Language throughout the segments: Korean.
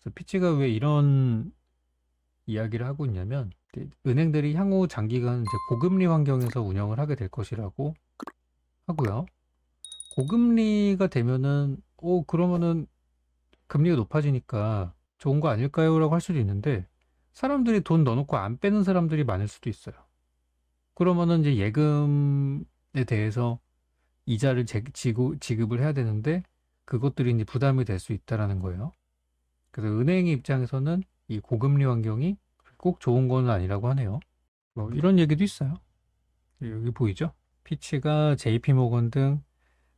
그래서 피치가 왜 이런 이야기를 하고 있냐면 은행들이 향후 장기간 이제 고금리 환경에서 운영을 하게 될 것이라고 하고요. 고금리가 되면은 그러면은 금리가 높아지니까 좋은 거 아닐까요? 라고 할 수도 있는데 사람들이 돈 넣어놓고 안 빼는 사람들이 많을 수도 있어요. 그러면은 이제 예금에 대해서 이자를 지급을 해야 되는데 그것들이 이제 부담이 될 수 있다라는 거예요. 그래서 은행의 입장에서는 이 고금리 환경이 꼭 좋은 건 아니라고 하네요. 뭐 이런 얘기도 있어요. 여기 보이죠? 피치가 JP모건 등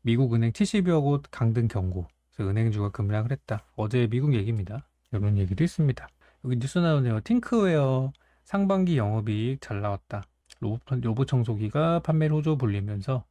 미국 은행 70여 곳 강등 경고. 그래서 은행주가 급락을 했다. 어제 미국 얘기입니다. 이런 얘기도 있습니다. 여기 뉴스 나오네요. 팅크웨어 상반기 영업이익 잘 나왔다. 로봇 청소기가 판매를 호조 불리면서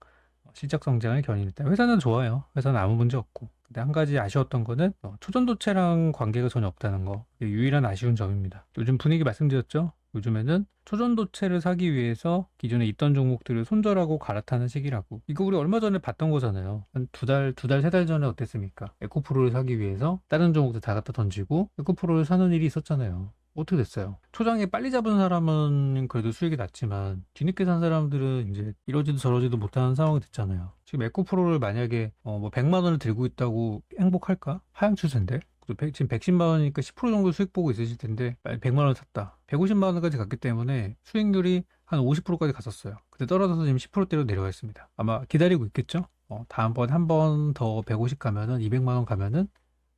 실적 성장을 견인했다. 회사는 좋아요. 회사는 아무 문제 없고. 근데 한 가지 아쉬웠던 거는 초전도체랑 관계가 전혀 없다는 거. 이게 유일한 아쉬운 점입니다. 요즘 분위기 말씀드렸죠? 요즘에는 초전도체를 사기 위해서 기존에 있던 종목들을 손절하고 갈아타는 시기라고. 이거 우리 얼마 전에 봤던 거잖아요. 한 두 달, 세 달 전에 어땠습니까? 에코프로를 사기 위해서 다른 종목들 다 갖다 던지고 에코프로를 사는 일이 있었잖아요. 어떻게 됐어요? 초장에 빨리 잡은 사람은 그래도 수익이 났지만 뒤늦게 산 사람들은 이제 이러지도 저러지도 못하는 상황이 됐잖아요. 지금 에코프로를 만약에 뭐 100만 원을 들고 있다고 행복할까? 하향 추세인데. 지금 110만 원이니까 10% 정도 수익 보고 있으실 텐데 100만 원 샀다. 150만 원까지 갔기 때문에 수익률이 한 50%까지 갔었어요. 근데 떨어져서 지금 10%대로 내려가 있습니다. 아마 기다리고 있겠죠? 다음번 한 번 더 150 가면은 200만 원 가면은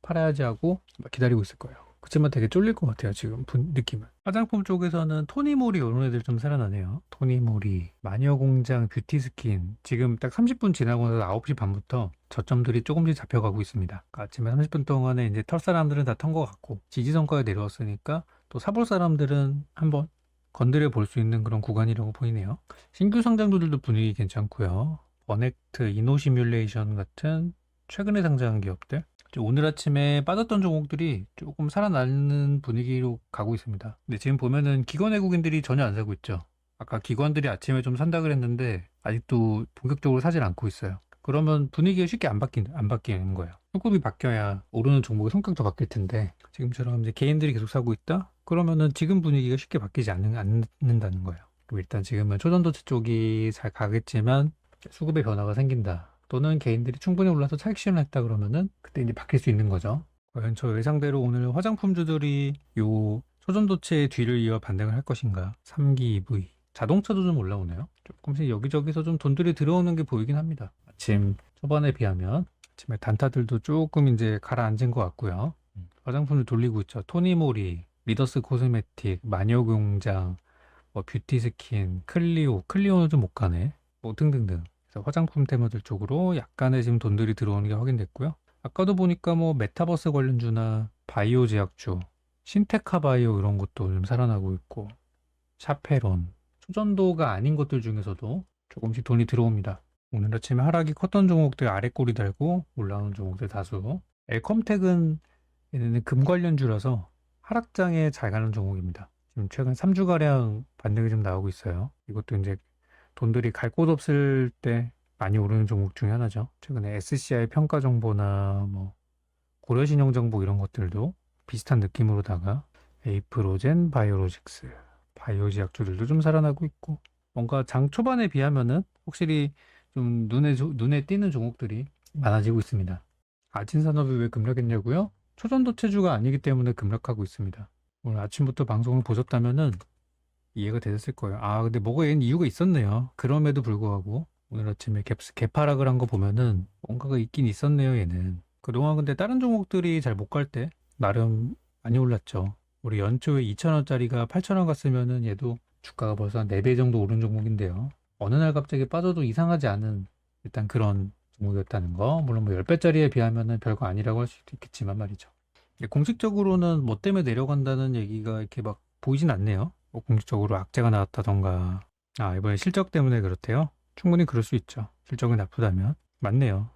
팔아야지 하고 기다리고 있을 거예요. 그치만 되게 쫄릴 것 같아요, 지금 느낌은. 화장품 쪽에서는 토니모리 이런 애들 좀 살아나네요. 토니모리, 마녀공장, 뷰티스킨. 지금 딱 30분 지나고 나서 9시 반부터 저점들이 조금씩 잡혀가고 있습니다. 그러니까 아침에 30분 동안에 이제 털 사람들은 다 턴 것 같고 지지선까지 내려왔으니까 또 사볼 사람들은 한번 건드려 볼 수 있는 그런 구간이라고 보이네요. 신규 상장주들도 분위기 괜찮고요. 버넥트, 이노시뮬레이션 같은 최근에 상장한 기업들. 오늘 아침에 빠졌던 종목들이 조금 살아나는 분위기로 가고 있습니다. 근데 지금 보면은 기관 외국인들이 전혀 안 사고 있죠. 아까 기관들이 아침에 좀 산다 그랬는데 아직도 본격적으로 사질 않고 있어요. 그러면 분위기가 쉽게 안 바뀌는 거예요. 손급이 바뀌어야 오르는 종목의 성격도 바뀔 텐데 지금처럼 이제 개인들이 계속 사고 있다? 그러면은 지금 분위기가 쉽게 바뀌지 않는다는 거예요. 그럼 일단 지금은 초전도체 쪽이 잘 가겠지만 수급의 변화가 생긴다. 또는 개인들이 충분히 올라서 차익 실현했다 그러면은 그때 이제 바뀔 수 있는 거죠. 과연 저 예상대로 오늘 화장품주들이 요 초전도체의 뒤를 이어 반등을 할 것인가? 3기 EV. 자동차도 좀 올라오네요. 조금씩 여기저기서 좀 돈들이 들어오는 게 보이긴 합니다. 아침 초반에 비하면 아침에 단타들도 조금 이제 가라앉은 것 같고요. 화장품을 돌리고 있죠. 토니모리, 리더스 코스메틱, 마녀공장, 뭐 뷰티스킨, 클리오는 좀 못 가네. 뭐 등등등. 그래서 화장품 테마들 쪽으로 약간의 지금 돈들이 들어오는 게 확인됐고요. 아까도 보니까 뭐 메타버스 관련주나 바이오 제약주, 신테카 바이오 이런 것도 좀 살아나고 있고, 샤페론, 초전도가 아닌 것들 중에서도 조금씩 돈이 들어옵니다. 오늘 아침에 하락이 컸던 종목들 아래 꼬리 달고 올라오는 종목들 다수. 엘컴텍은 얘네는 금 관련주라서 하락장에 잘 가는 종목입니다. 지금 최근 3주가량 반등이 좀 나오고 있어요. 이것도 이제 돈들이 갈 곳 없을 때 많이 오르는 종목 중에 하나죠. 최근에 SCI 평가 정보나 뭐 고려신용 정보 이런 것들도 비슷한 느낌으로다가 에이프로젠 바이오로직스, 바이오지약주들도 좀 살아나고 있고 뭔가 장 초반에 비하면은 확실히 좀 눈에 띄는 종목들이 많아지고 있습니다. 아진산업이 왜 급락했냐고요? 초전도체주가 아니기 때문에 급락하고 있습니다. 오늘 아침부터 방송을 보셨다면은 이해가 되셨을 거예요. 아, 근데 뭐가 얘는 이유가 있었네요. 그럼에도 불구하고 오늘 아침에 개파락을 한 거 보면은 뭔가가 있긴 있었네요, 얘는. 그동안 근데 다른 종목들이 잘 못 갈 때 나름 많이 올랐죠. 우리 연초에 2,000원짜리가 8,000원 갔으면은 얘도 주가가 벌써 한 4배 정도 오른 종목인데요. 어느 날 갑자기 빠져도 이상하지 않은 일단 그런 종목이었다는 거. 물론 뭐 10배짜리에 비하면은 별거 아니라고 할 수도 있겠지만 말이죠. 공식적으로는 뭐 때문에 내려간다는 얘기가 이렇게 막 보이진 않네요. 뭐 공식적으로 악재가 나왔다던가. 아, 이번에 실적 때문에 그렇대요? 충분히 그럴 수 있죠. 실적이 나쁘다면. 맞네요.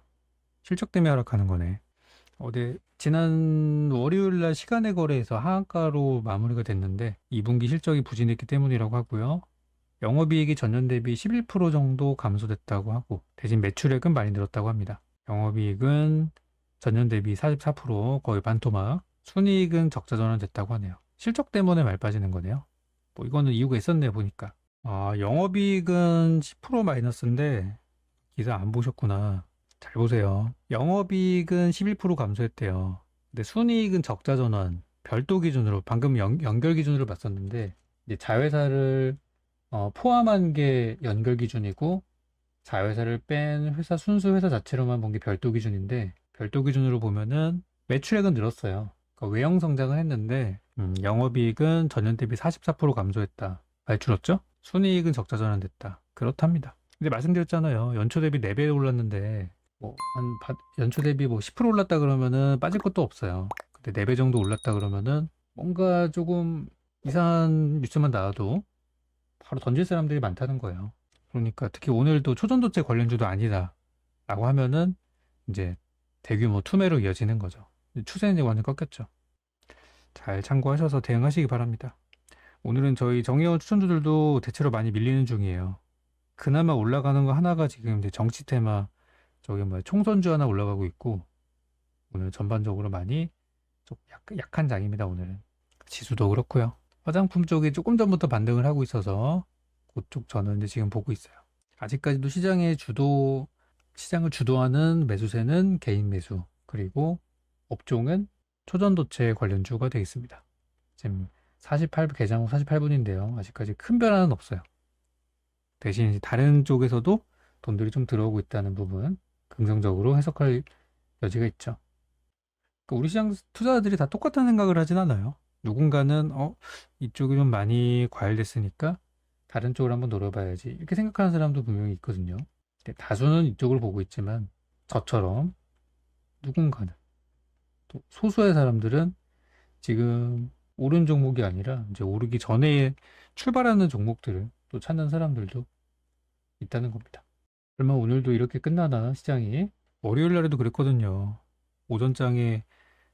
실적 때문에 하락하는 거네. 네, 지난 월요일 날 시간의 거래에서 하한가로 마무리가 됐는데 2분기 실적이 부진했기 때문이라고 하고요. 영업이익이 전년 대비 11% 정도 감소됐다고 하고 대신 매출액은 많이 늘었다고 합니다. 영업이익은 전년 대비 44% 거의 반토막, 순이익은 적자 전환됐다고 하네요. 실적 때문에 말 빠지는 거네요. 뭐 이거는 이유가 있었네 보니까. 아, 영업이익은 10% 마이너스인데 기사 안 보셨구나. 잘 보세요. 영업이익은 11% 감소했대요. 근데 순이익은 적자 전환. 별도 기준으로 방금 연결 기준으로 봤었는데 이제 자회사를 포함한 게 연결 기준이고 자회사를 뺀 회사 순수 회사 자체로만 본 게 별도 기준인데 별도 기준으로 보면은 매출액은 늘었어요. 그러니까 외형 성장은 했는데 영업이익은 전년 대비 44% 감소했다. 많이 줄었죠? 순이익은 적자 전환됐다. 그렇답니다. 근데 말씀드렸잖아요. 연초 대비 4배 올랐는데 연초 대비 뭐 10% 올랐다 그러면은 빠질 것도 없어요. 근데 4배 정도 올랐다 그러면은 뭔가 조금 이상한 뉴스만 나와도 바로 던질 사람들이 많다는 거예요. 그러니까 특히 오늘도 초전도체 관련주도 아니다 라고 하면은 이제 대규모 투매로 이어지는 거죠. 추세는 이제 완전 꺾였죠. 잘 참고하셔서 대응하시기 바랍니다. 오늘은 저희 정의원 추천주들도 대체로 많이 밀리는 중이에요. 그나마 올라가는 거 하나가 지금 이제 정치 테마, 저기 뭐 총선주 하나 올라가고 있고, 오늘 전반적으로 많이 좀 약한 장입니다, 오늘은. 지수도 그렇고요. 화장품 쪽이 조금 전부터 반등을 하고 있어서 그쪽 저는 이제 지금 보고 있어요. 아직까지도 시장을 주도하는 매수세는 개인 매수, 그리고 업종은 초전도체 관련주가 되겠습니다. 지금 개장 후 48분인데요. 아직까지 큰 변화는 없어요. 대신 이제 다른 쪽에서도 돈들이 좀 들어오고 있다는 부분 긍정적으로 해석할 여지가 있죠. 그러니까 우리 시장 투자자들이 다 똑같은 생각을 하진 않아요. 누군가는 이쪽이 좀 많이 과열됐으니까 다른 쪽을 한번 노려봐야지 이렇게 생각하는 사람도 분명히 있거든요. 근데 다수는 이쪽을 보고 있지만 저처럼 누군가는 또 소수의 사람들은 지금 오른 종목이 아니라 이제 오르기 전에 출발하는 종목들을 또 찾는 사람들도 있다는 겁니다. 그러면 오늘도 이렇게 끝나나 시장이? 월요일 날에도 그랬거든요. 오전장에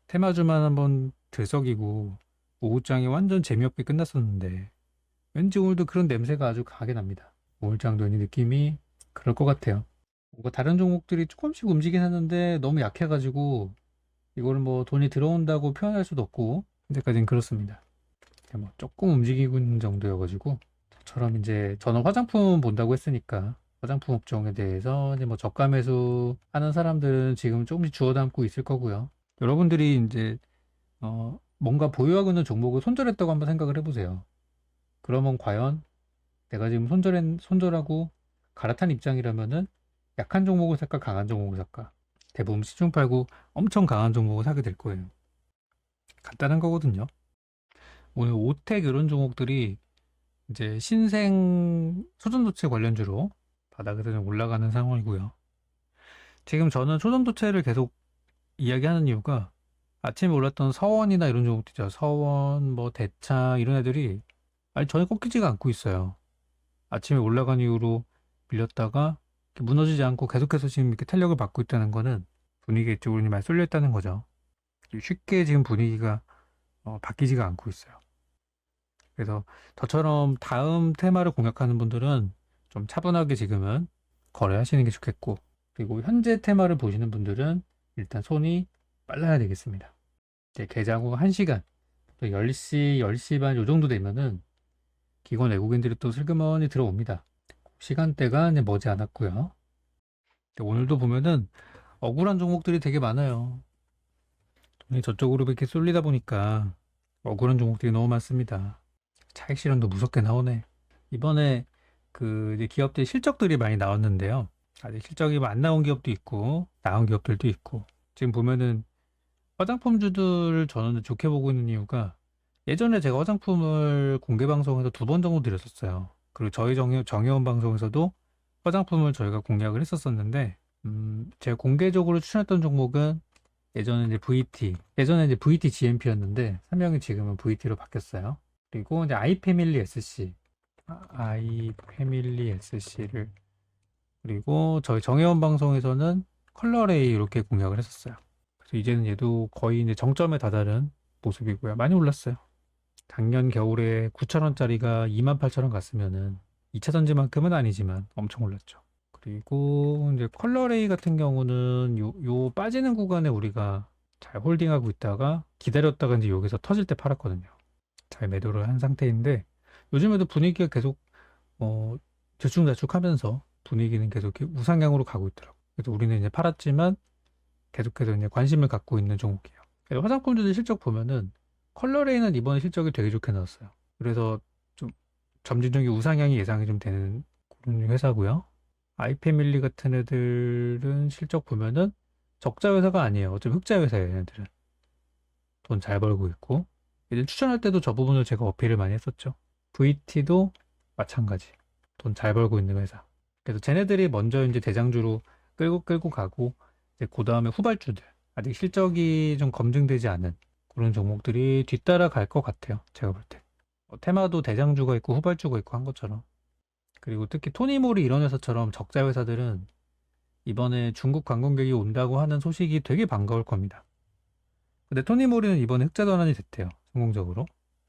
테마주만 한번 들썩이고 오후장이 완전 재미없게 끝났었는데 왠지 오늘도 그런 냄새가 아주 강하게 납니다. 오늘장도 이 느낌이 그럴 것 같아요. 뭔가 다른 종목들이 조금씩 움직이긴 하는데 너무 약해가지고 이거를 뭐 돈이 들어온다고 표현할 수도 없고 현재까지는 그렇습니다. 뭐 조금 움직이고 있는 정도여가지고 저처럼 이제 저는 화장품 본다고 했으니까 화장품 업종에 대해서 이제 뭐 저가 매수 하는 사람들은 지금 조금씩 주워 담고 있을 거고요. 여러분들이 이제 뭔가 보유하고 있는 종목을 손절했다고 한번 생각을 해보세요. 그러면 과연 내가 지금 손절하고 갈아탄 입장이라면은 약한 종목을 살까 강한 종목을 살까? 대부분 시중 팔고 엄청 강한 종목을 사게 될 거예요. 간단한 거거든요. 오늘 오텍 이런 종목들이 이제 신생 초전도체 관련주로 바닥에서 좀 올라가는 상황이고요. 지금 저는 초전도체를 계속 이야기하는 이유가 아침에 올랐던 서원이나 이런 종목들이죠. 서원, 뭐 대차 이런 애들이 전혀 꺾이지가 않고 있어요. 아침에 올라간 이후로 밀렸다가 무너지지 않고 계속해서 지금 이렇게 탄력을 받고 있다는 거는 분위기 이쪽으로 많이 쏠려 있다는 거죠. 쉽게 지금 분위기가 바뀌지가 않고 있어요. 그래서 저처럼 다음 테마를 공략하는 분들은 좀 차분하게 지금은 거래하시는 게 좋겠고, 그리고 현재 테마를 보시는 분들은 일단 손이 빨라야 되겠습니다. 이제 개장 후 1시간, 또 10시, 10시 반 요 정도 되면은 기관 외국인들이 또 슬그머니 들어옵니다. 시간대가 이제 머지 않았고요. 오늘도 보면은 억울한 종목들이 되게 많아요. 돈이 저쪽으로 이렇게 쏠리다 보니까 억울한 종목들이 너무 많습니다. 차익 실현도 무섭게 나오네. 이번에 그 이제 기업들 실적들이 많이 나왔는데요. 아직 실적이 안 나온 기업도 있고 나온 기업들도 있고 지금 보면은 화장품주들 저는 좋게 보고 있는 이유가 예전에 제가 화장품을 공개 방송에서 2번 정도 드렸었어요. 그리고 저희 정혜원 방송에서도 화장품을 저희가 공략을 했었었는데 제가 공개적으로 추천했던 종목은 예전에 이제 VT GMP였는데 사명이 지금은 VT로 바뀌었어요. 그리고 이제 아이패밀리 SC를 그리고 저희 정혜원 방송에서는 컬러레이 이렇게 공략을 했었어요. 그래서 이제는 얘도 거의 이제 정점에 다다른 모습이고요. 많이 올랐어요. 작년 겨울에 9,000원짜리가 28,000원 갔으면은 2차 전지만큼은 아니지만 엄청 올랐죠. 그리고 이제 컬러레이 같은 경우는 요 빠지는 구간에 우리가 잘 홀딩하고 있다가 기다렸다가 이제 여기서 터질 때 팔았거든요. 잘 매도를 한 상태인데 요즘에도 분위기가 계속 들쭉날쭉하면서 분위기는 계속 이렇게 우상향으로 가고 있더라고요. 그래서 우리는 이제 팔았지만 계속해서 이제 관심을 갖고 있는 종목이에요. 그래서 화장품주들 실적 보면은 컬러레인은 이번에 실적이 되게 좋게 나왔어요. 그래서 좀 점진적인 우상향이 예상이 좀 되는 그런 회사고요. 아이패밀리 같은 애들은 실적 보면은 적자 회사가 아니에요. 어차피 흑자 회사예요, 얘네들은. 돈 잘 벌고 있고. 얘들 추천할 때도 저 부분을 제가 어필을 많이 했었죠. VT도 마찬가지. 돈 잘 벌고 있는 회사. 그래서 쟤네들이 먼저 이제 대장주로 끌고 가고, 이제 그 다음에 후발주들. 아직 실적이 좀 검증되지 않은 그런 종목들이 뒤따라 갈 것 같아요. 제가 볼 때. 테마도 대장주가 있고 후발주가 있고 한 것처럼. 그리고 특히 토니모리 이런 회사처럼 적자 회사들은 이번에 중국 관광객이 온다고 하는 소식이 되게 반가울 겁니다. 근데 토니모리는 이번에 흑자 전환이 됐대요. 성공적으로.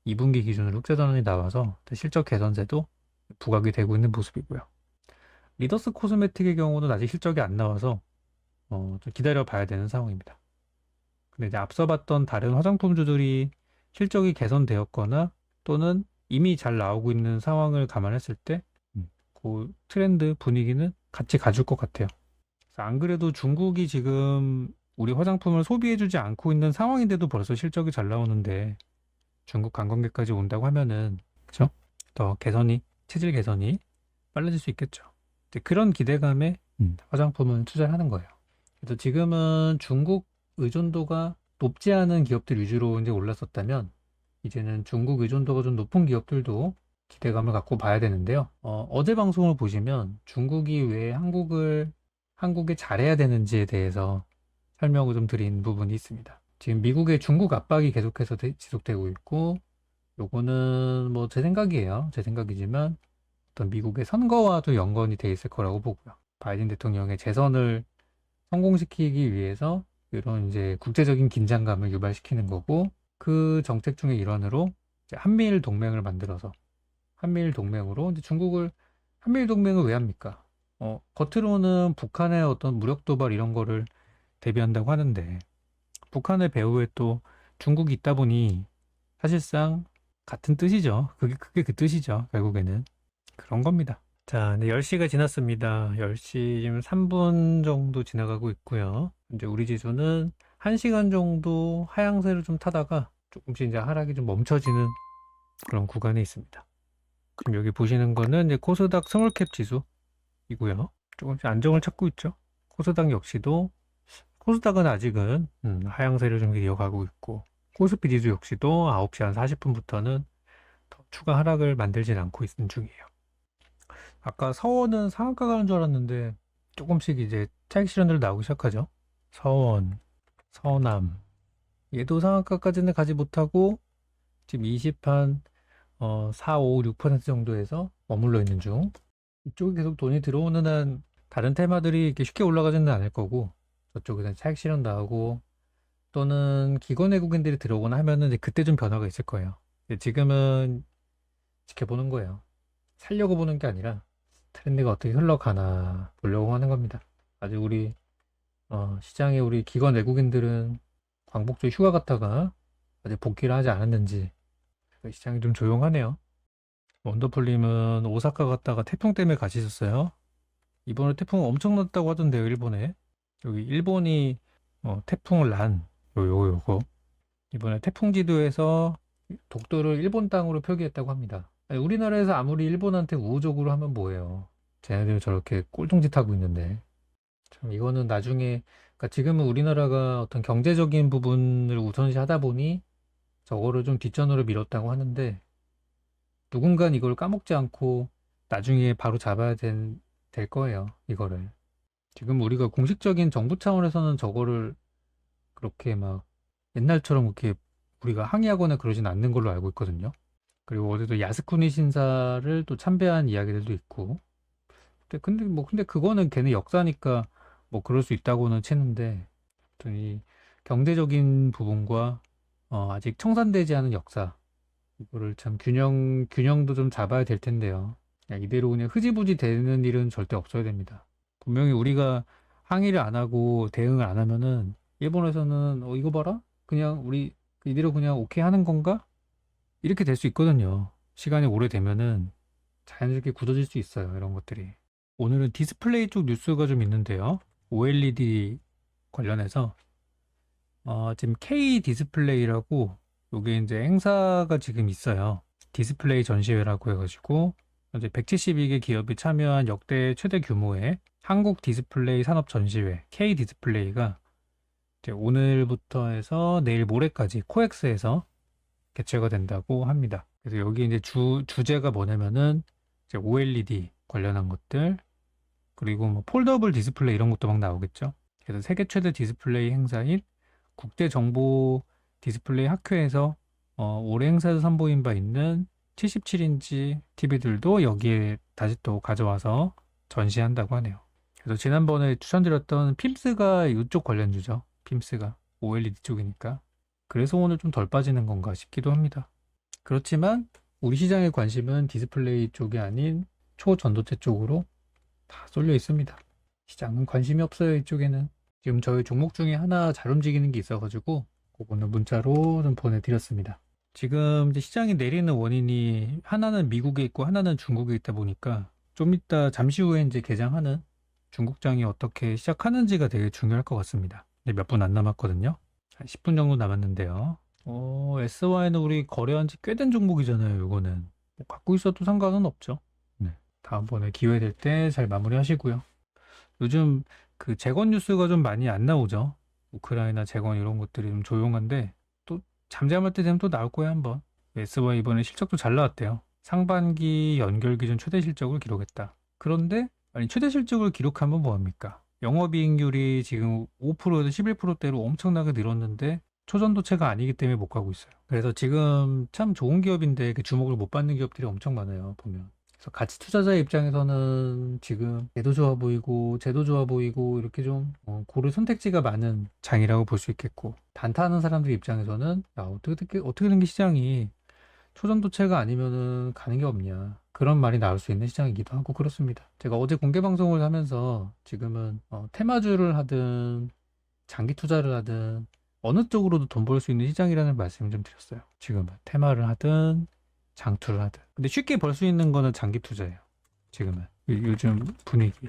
2분기 기준으로 흑자 전환이 나와서 실적 개선세도 부각이 되고 있는 모습이고요. 리더스 코스메틱의 경우는 아직 실적이 안 나와서 좀 기다려 봐야 되는 상황입니다. 근데 이제 앞서 봤던 다른 화장품주들이 실적이 개선되었거나 또는 이미 잘 나오고 있는 상황을 감안했을 때 그 트렌드 분위기는 같이 가줄 것 같아요. 그래서 안 그래도 중국이 지금 우리 화장품을 소비해주지 않고 있는 상황인데도 벌써 실적이 잘 나오는데 중국 관광객까지 온다고 하면은 그죠? 더 체질 개선이 빨라질 수 있겠죠. 이제 그런 기대감에 화장품은 투자를 하는 거예요. 그래서 지금은 중국 의존도가 높지 않은 기업들 위주로 이제 올랐었다면 이제는 중국 의존도가 좀 높은 기업들도 기대감을 갖고 봐야 되는데요. 어제 방송을 보시면 중국이 왜 한국에 잘해야 되는지에 대해서 설명을 좀 드린 부분이 있습니다. 지금 미국의 중국 압박이 계속해서 지속되고 있고, 요거는 뭐 제 생각이에요. 제 생각이지만 어떤 미국의 선거와도 연관이 돼 있을 거라고 보고요. 바이든 대통령의 재선을 성공시키기 위해서 이런 이제 국제적인 긴장감을 유발시키는 거고, 그 정책 중의 일환으로 이제 한미일 동맹을 만들어서 한미일 동맹으로 이제 한미일 동맹을 왜 합니까? 겉으로는 북한의 어떤 무력 도발 이런 거를 대비한다고 하는데 북한의 배후에 또 중국이 있다 보니 사실상 같은 뜻이죠. 그게 그 뜻이죠. 결국에는 그런 겁니다. 자, 이제 10시가 지났습니다. 10시 지금 3분 정도 지나가고 있고요. 이제 우리 지수는 1시간 정도 하향세를 좀 타다가 조금씩 이제 하락이 좀 멈춰지는 그런 구간에 있습니다. 지금 여기 보시는 거는 이제 코스닥 스몰캡 지수이고요. 조금씩 안정을 찾고 있죠. 코스닥은 아직은 하향세를 좀 이어가고 있고 코스피 지수 역시도 9시 한 40분부터는 더 추가 하락을 만들진 않고 있는 중이에요. 아까 서원은 상한가 가는 줄 알았는데 조금씩 이제 차익 실현들 나오기 시작하죠. 서원, 서남 얘도 상한가까지는 가지 못하고 지금 20한 4, 5, 6% 정도에서 머물러 있는 중. 이쪽에 계속 돈이 들어오는 한 다른 테마들이 이렇게 쉽게 올라가지는 않을 거고 저쪽에서 차익 실현 나오고 또는 기관 외국인들이 들어오거나 하면은 이제 그때 좀 변화가 있을 거예요. 지금은 지켜보는 거예요. 살려고 보는 게 아니라 트렌드가 어떻게 흘러가나 보려고 하는 겁니다. 아직 시장에 우리 기관 외국인들은 광복절 휴가 갔다가 아직 복귀를 하지 않았는지 시장이 좀 조용하네요. 원더풀님은 오사카 갔다가 태풍 때문에 가시셨어요? 이번에 태풍 엄청 났다고 하던데요, 일본에. 여기 일본이 태풍 요거 이번에 태풍지도에서 독도를 일본 땅으로 표기했다고 합니다. 아니, 우리나라에서 아무리 일본한테 우호적으로 하면 뭐예요? 쟤네들 저렇게 꼴통짓 하고 있는데 참 이거는 나중에 그러니까 지금은 우리나라가 어떤 경제적인 부분을 우선시 하다 보니 저거를 좀 뒷전으로 밀었다고 하는데 누군간 이걸 까먹지 않고 나중에 바로 잡아야 될 거예요, 이거를. 지금 우리가 공식적인 정부 차원에서는 저거를 그렇게 막 옛날처럼 그렇게 우리가 항의하거나 그러진 않는 걸로 알고 있거든요. 그리고 어제도 야스쿠니 신사를 또 참배한 이야기들도 있고. 근데 그거는 걔네 역사니까 뭐 그럴 수 있다고는 치는데, 아무튼 이 경제적인 부분과 아직 청산되지 않은 역사, 이거를 참 균형도 좀 잡아야 될 텐데요. 그냥 이대로 그냥 흐지부지 되는 일은 절대 없어야 됩니다. 분명히 우리가 항의를 안 하고 대응을 안 하면은 일본에서는 이거 봐라? 그냥 우리 이대로 그냥 오케이 하는 건가? 이렇게 될 수 있거든요. 시간이 오래되면은 자연스럽게 굳어질 수 있어요. 이런 것들이. 오늘은 디스플레이 쪽 뉴스가 좀 있는데요. OLED 관련해서 지금 K 디스플레이라고 요게 이제 행사가 지금 있어요. 디스플레이 전시회라고 해가지고 이제 172개 기업이 참여한 역대 최대 규모의 한국 디스플레이 산업 전시회 K 디스플레이가 이제 오늘부터 해서 내일 모레까지 코엑스에서 개최가 된다고 합니다. 그래서 여기 이제 주제가 뭐냐면은 이제 OLED 관련한 것들, 그리고 뭐 폴더블 디스플레이 이런 것도 막 나오겠죠. 그래서 세계 최대 디스플레이 행사인 국제정보 디스플레이 학회에서 올해 행사에서 선보인 바 있는 77인치 TV들도 여기에 다시 또 가져와서 전시한다고 하네요. 그래서 지난번에 추천드렸던 핌스가 이쪽 관련주죠. 핌스가 OLED 쪽이니까. 그래서 오늘 좀 덜 빠지는 건가 싶기도 합니다. 그렇지만 우리 시장의 관심은 디스플레이 쪽이 아닌 초전도체 쪽으로 다 쏠려 있습니다. 시장은 관심이 없어요, 이쪽에는. 지금 저희 종목 중에 하나 잘 움직이는 게 있어가지고 그거는 문자로 좀 보내드렸습니다. 지금 이제 시장이 내리는 원인이 하나는 미국에 있고 하나는 중국에 있다 보니까 좀 이따 잠시 후에 이제 개장하는 중국장이 어떻게 시작하는지가 되게 중요할 것 같습니다. 몇 분 안 남았거든요. 한 10분 정도 남았는데요. SY는 우리 거래한 지 꽤 된 종목이잖아요, 이거는. 뭐 갖고 있어도 상관은 없죠. 네. 다음번에 기회 될 때 잘 마무리 하시고요. 요즘 그 재건 뉴스가 좀 많이 안 나오죠. 우크라이나 재건 이런 것들이 좀 조용한데 또 잠잠할 때 되면 또 나올 거예요, 한번. SY 이번에 실적도 잘 나왔대요. 상반기 연결 기준 최대 실적을 기록했다. 그런데 아니 최대 실적을 기록하면 뭐합니까? 영업이익률이 지금 5%에서 11%대로 엄청나게 늘었는데 초전도체가 아니기 때문에 못 가고 있어요. 그래서 지금 참 좋은 기업인데 그 주목을 못 받는 기업들이 엄청 많아요, 보면. 그래서 가치 투자자의 입장에서는 지금 얘도 좋아 보이고 쟤도 좋아 보이고 이렇게 좀 고를 선택지가 많은 장이라고 볼 수 있겠고, 단타하는 사람들 입장에서는 야, 어떻게 된 게 시장이 초전도체가 아니면은 가는 게 없냐, 그런 말이 나올 수 있는 시장이기도 하고 그렇습니다. 제가 어제 공개 방송을 하면서 지금은 테마주를 하든 장기 투자를 하든 어느 쪽으로도 돈 벌 수 있는 시장이라는 말씀을 좀 드렸어요. 지금은 테마를 하든 장투를 하든. 근데 쉽게 벌 수 있는 거는 장기 투자예요. 지금은 요즘 분위기.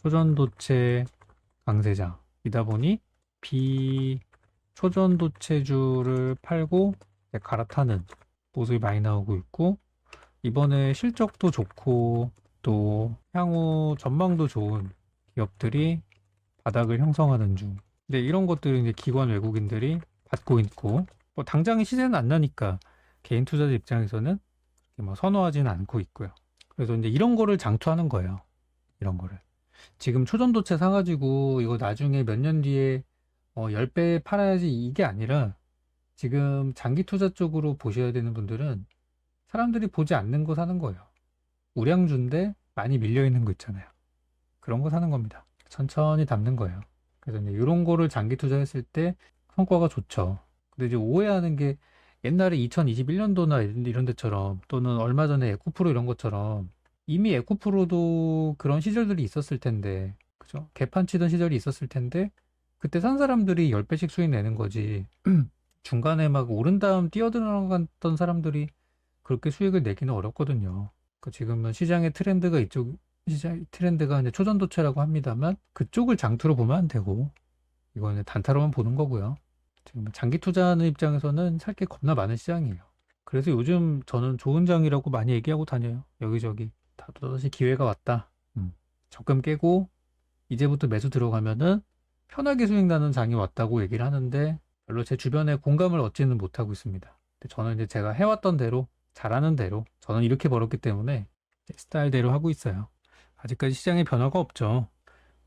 초전도체 강세장이다 보니 비초전도체주를 팔고 갈아타는 모습이 많이 나오고 있고, 이번에 실적도 좋고 또 향후 전망도 좋은 기업들이 바닥을 형성하는 중. 근데 이런 것들은 이제 기관 외국인들이 받고 있고, 뭐 당장의 시세는 안 나니까 개인 투자자 입장에서는 그렇게 뭐 선호하지는 않고 있고요. 그래서 이제 이런 거를 장투하는 거예요. 이런 거를. 지금 초전도체 사가지고 이거 나중에 몇 년 뒤에 10배 팔아야지 이게 아니라, 지금 장기 투자 쪽으로 보셔야 되는 분들은 사람들이 보지 않는 거 사는 거예요. 우량주인데 많이 밀려 있는 거 있잖아요. 그런 거 사는 겁니다. 천천히 담는 거예요. 그래서 이제 이런 거를 장기 투자했을 때 성과가 좋죠. 근데 이제 오해하는 게, 옛날에 2021년도나 이런 데처럼 또는 얼마 전에 에코프로 이런 것처럼 이미 에코프로도 그런 시절들이 있었을 텐데, 그죠? 개판 치던 시절이 있었을 텐데 그때 산 사람들이 10배씩 수익 내는 거지. 중간에 막 오른 다음 뛰어들어갔던 사람들이 그렇게 수익을 내기는 어렵거든요. 지금은 시장의 트렌드가 시장 트렌드가 이제 초전도체라고 합니다만 그쪽을 장투로 보면 안 되고, 이거는 단타로만 보는 거고요. 지금 장기 투자하는 입장에서는 살 게 겁나 많은 시장이에요. 그래서 요즘 저는 좋은 장이라고 많이 얘기하고 다녀요. 여기저기 다 또다시 기회가 왔다. 적금 깨고 이제부터 매수 들어가면은 편하게 수익 나는 장이 왔다고 얘기를 하는데 별로 제 주변에 공감을 얻지는 못하고 있습니다. 근데 저는 이제 제가 해왔던 대로, 잘하는 대로, 저는 이렇게 벌었기 때문에 제 스타일대로 하고 있어요. 아직까지 시장에 변화가 없죠.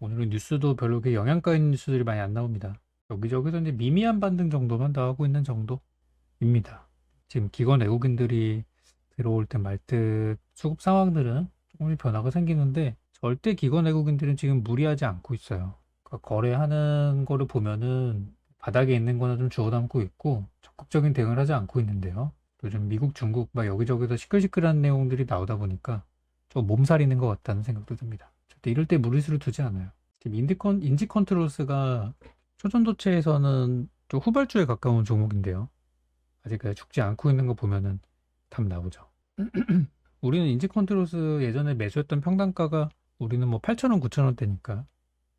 오늘은 뉴스도 별로 그렇게 영양가 있는 뉴스들이 많이 안 나옵니다. 여기저기서 이제 미미한 반등 정도만 나오고 있는 정도입니다. 지금 기관 외국인들이 들어올 때 말 듯 수급 상황들은 조금 변화가 생기는데 절대 기관 외국인들은 지금 무리하지 않고 있어요. 그러니까 거래하는 거를 보면은 바닥에 있는 거는 좀 주워 담고 있고 적극적인 대응을 하지 않고 있는데요. 요즘 미국, 중국 막 여기저기서 시끌시끌한 내용들이 나오다 보니까 좀 몸살이는 것 같다는 생각도 듭니다. 절대 이럴 때 무리수를 두지 않아요. 지금 인지 컨트롤스가 초전도체에서는 좀 후발주에 가까운 종목인데요. 아직 죽지 않고 있는 거 보면은 답 나오죠. 우리는 인지컨트롤스 예전에 매수했던 평단가가 우리는 뭐 8,000원, 9,000원대니까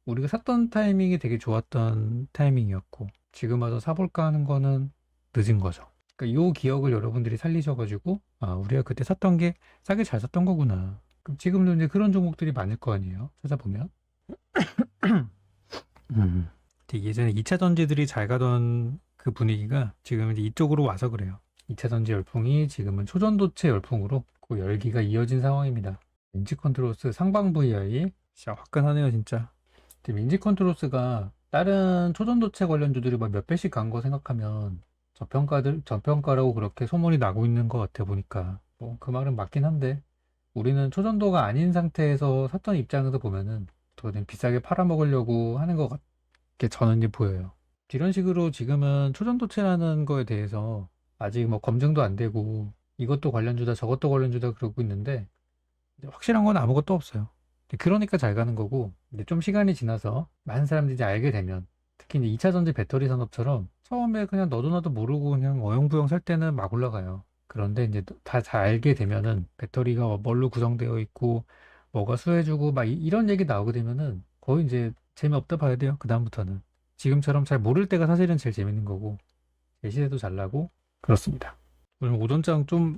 우리가 샀던 타이밍이 되게 좋았던 타이밍이었고 지금 와서 사볼까 하는 거는 늦은 거죠. 그러니까 요 기억을 여러분들이 살리셔가지고 아 우리가 그때 샀던 게 싸게 잘 샀던 거구나. 그럼 지금도 이제 그런 종목들이 많을 거 아니에요. 찾아보면. 음. 예전에 2차 전지들이 잘 가던 그 분위기가 지금 이제 이쪽으로 와서 그래요. 2차 전지 열풍이 지금은 초전도체 열풍으로 그 열기가 이어진 상황입니다. 인지컨트롤스 상방 VI 진짜 화끈하네요 진짜. 지금 인지컨트롤스가 다른 초전도체 관련주들이 뭐 몇 배씩 간 거 생각하면 저평가라고 그렇게 소문이 나고 있는 것 같아 보니까 뭐 그 말은 맞긴 한데 우리는 초전도가 아닌 상태에서 샀던 입장에서 보면은 더 비싸게 팔아먹으려고 하는 것 같게 저는 이제 보여요. 이런 식으로 지금은 초전도체라는 거에 대해서 아직 뭐 검증도 안 되고 이것도 관련주다 저것도 관련주다 그러고 있는데 확실한 건 아무것도 없어요. 그러니까 잘 가는 거고 이제 좀 시간이 지나서 많은 사람들이 이제 알게 되면 특히 이제 2차 전지 배터리 산업처럼 처음에 그냥 너도 나도 모르고 그냥 어영부영 살 때는 막 올라가요. 그런데 이제 다 잘 알게 되면은 배터리가 뭘로 구성되어 있고 뭐가 수혜주고 막 이런 얘기 나오게 되면은 거의 이제 재미없다 봐야 돼요. 그다음부터는. 지금처럼 잘 모를 때가 사실은 제일 재밌는 거고 시세도 잘 나고 그렇습니다. 오늘 오전장 좀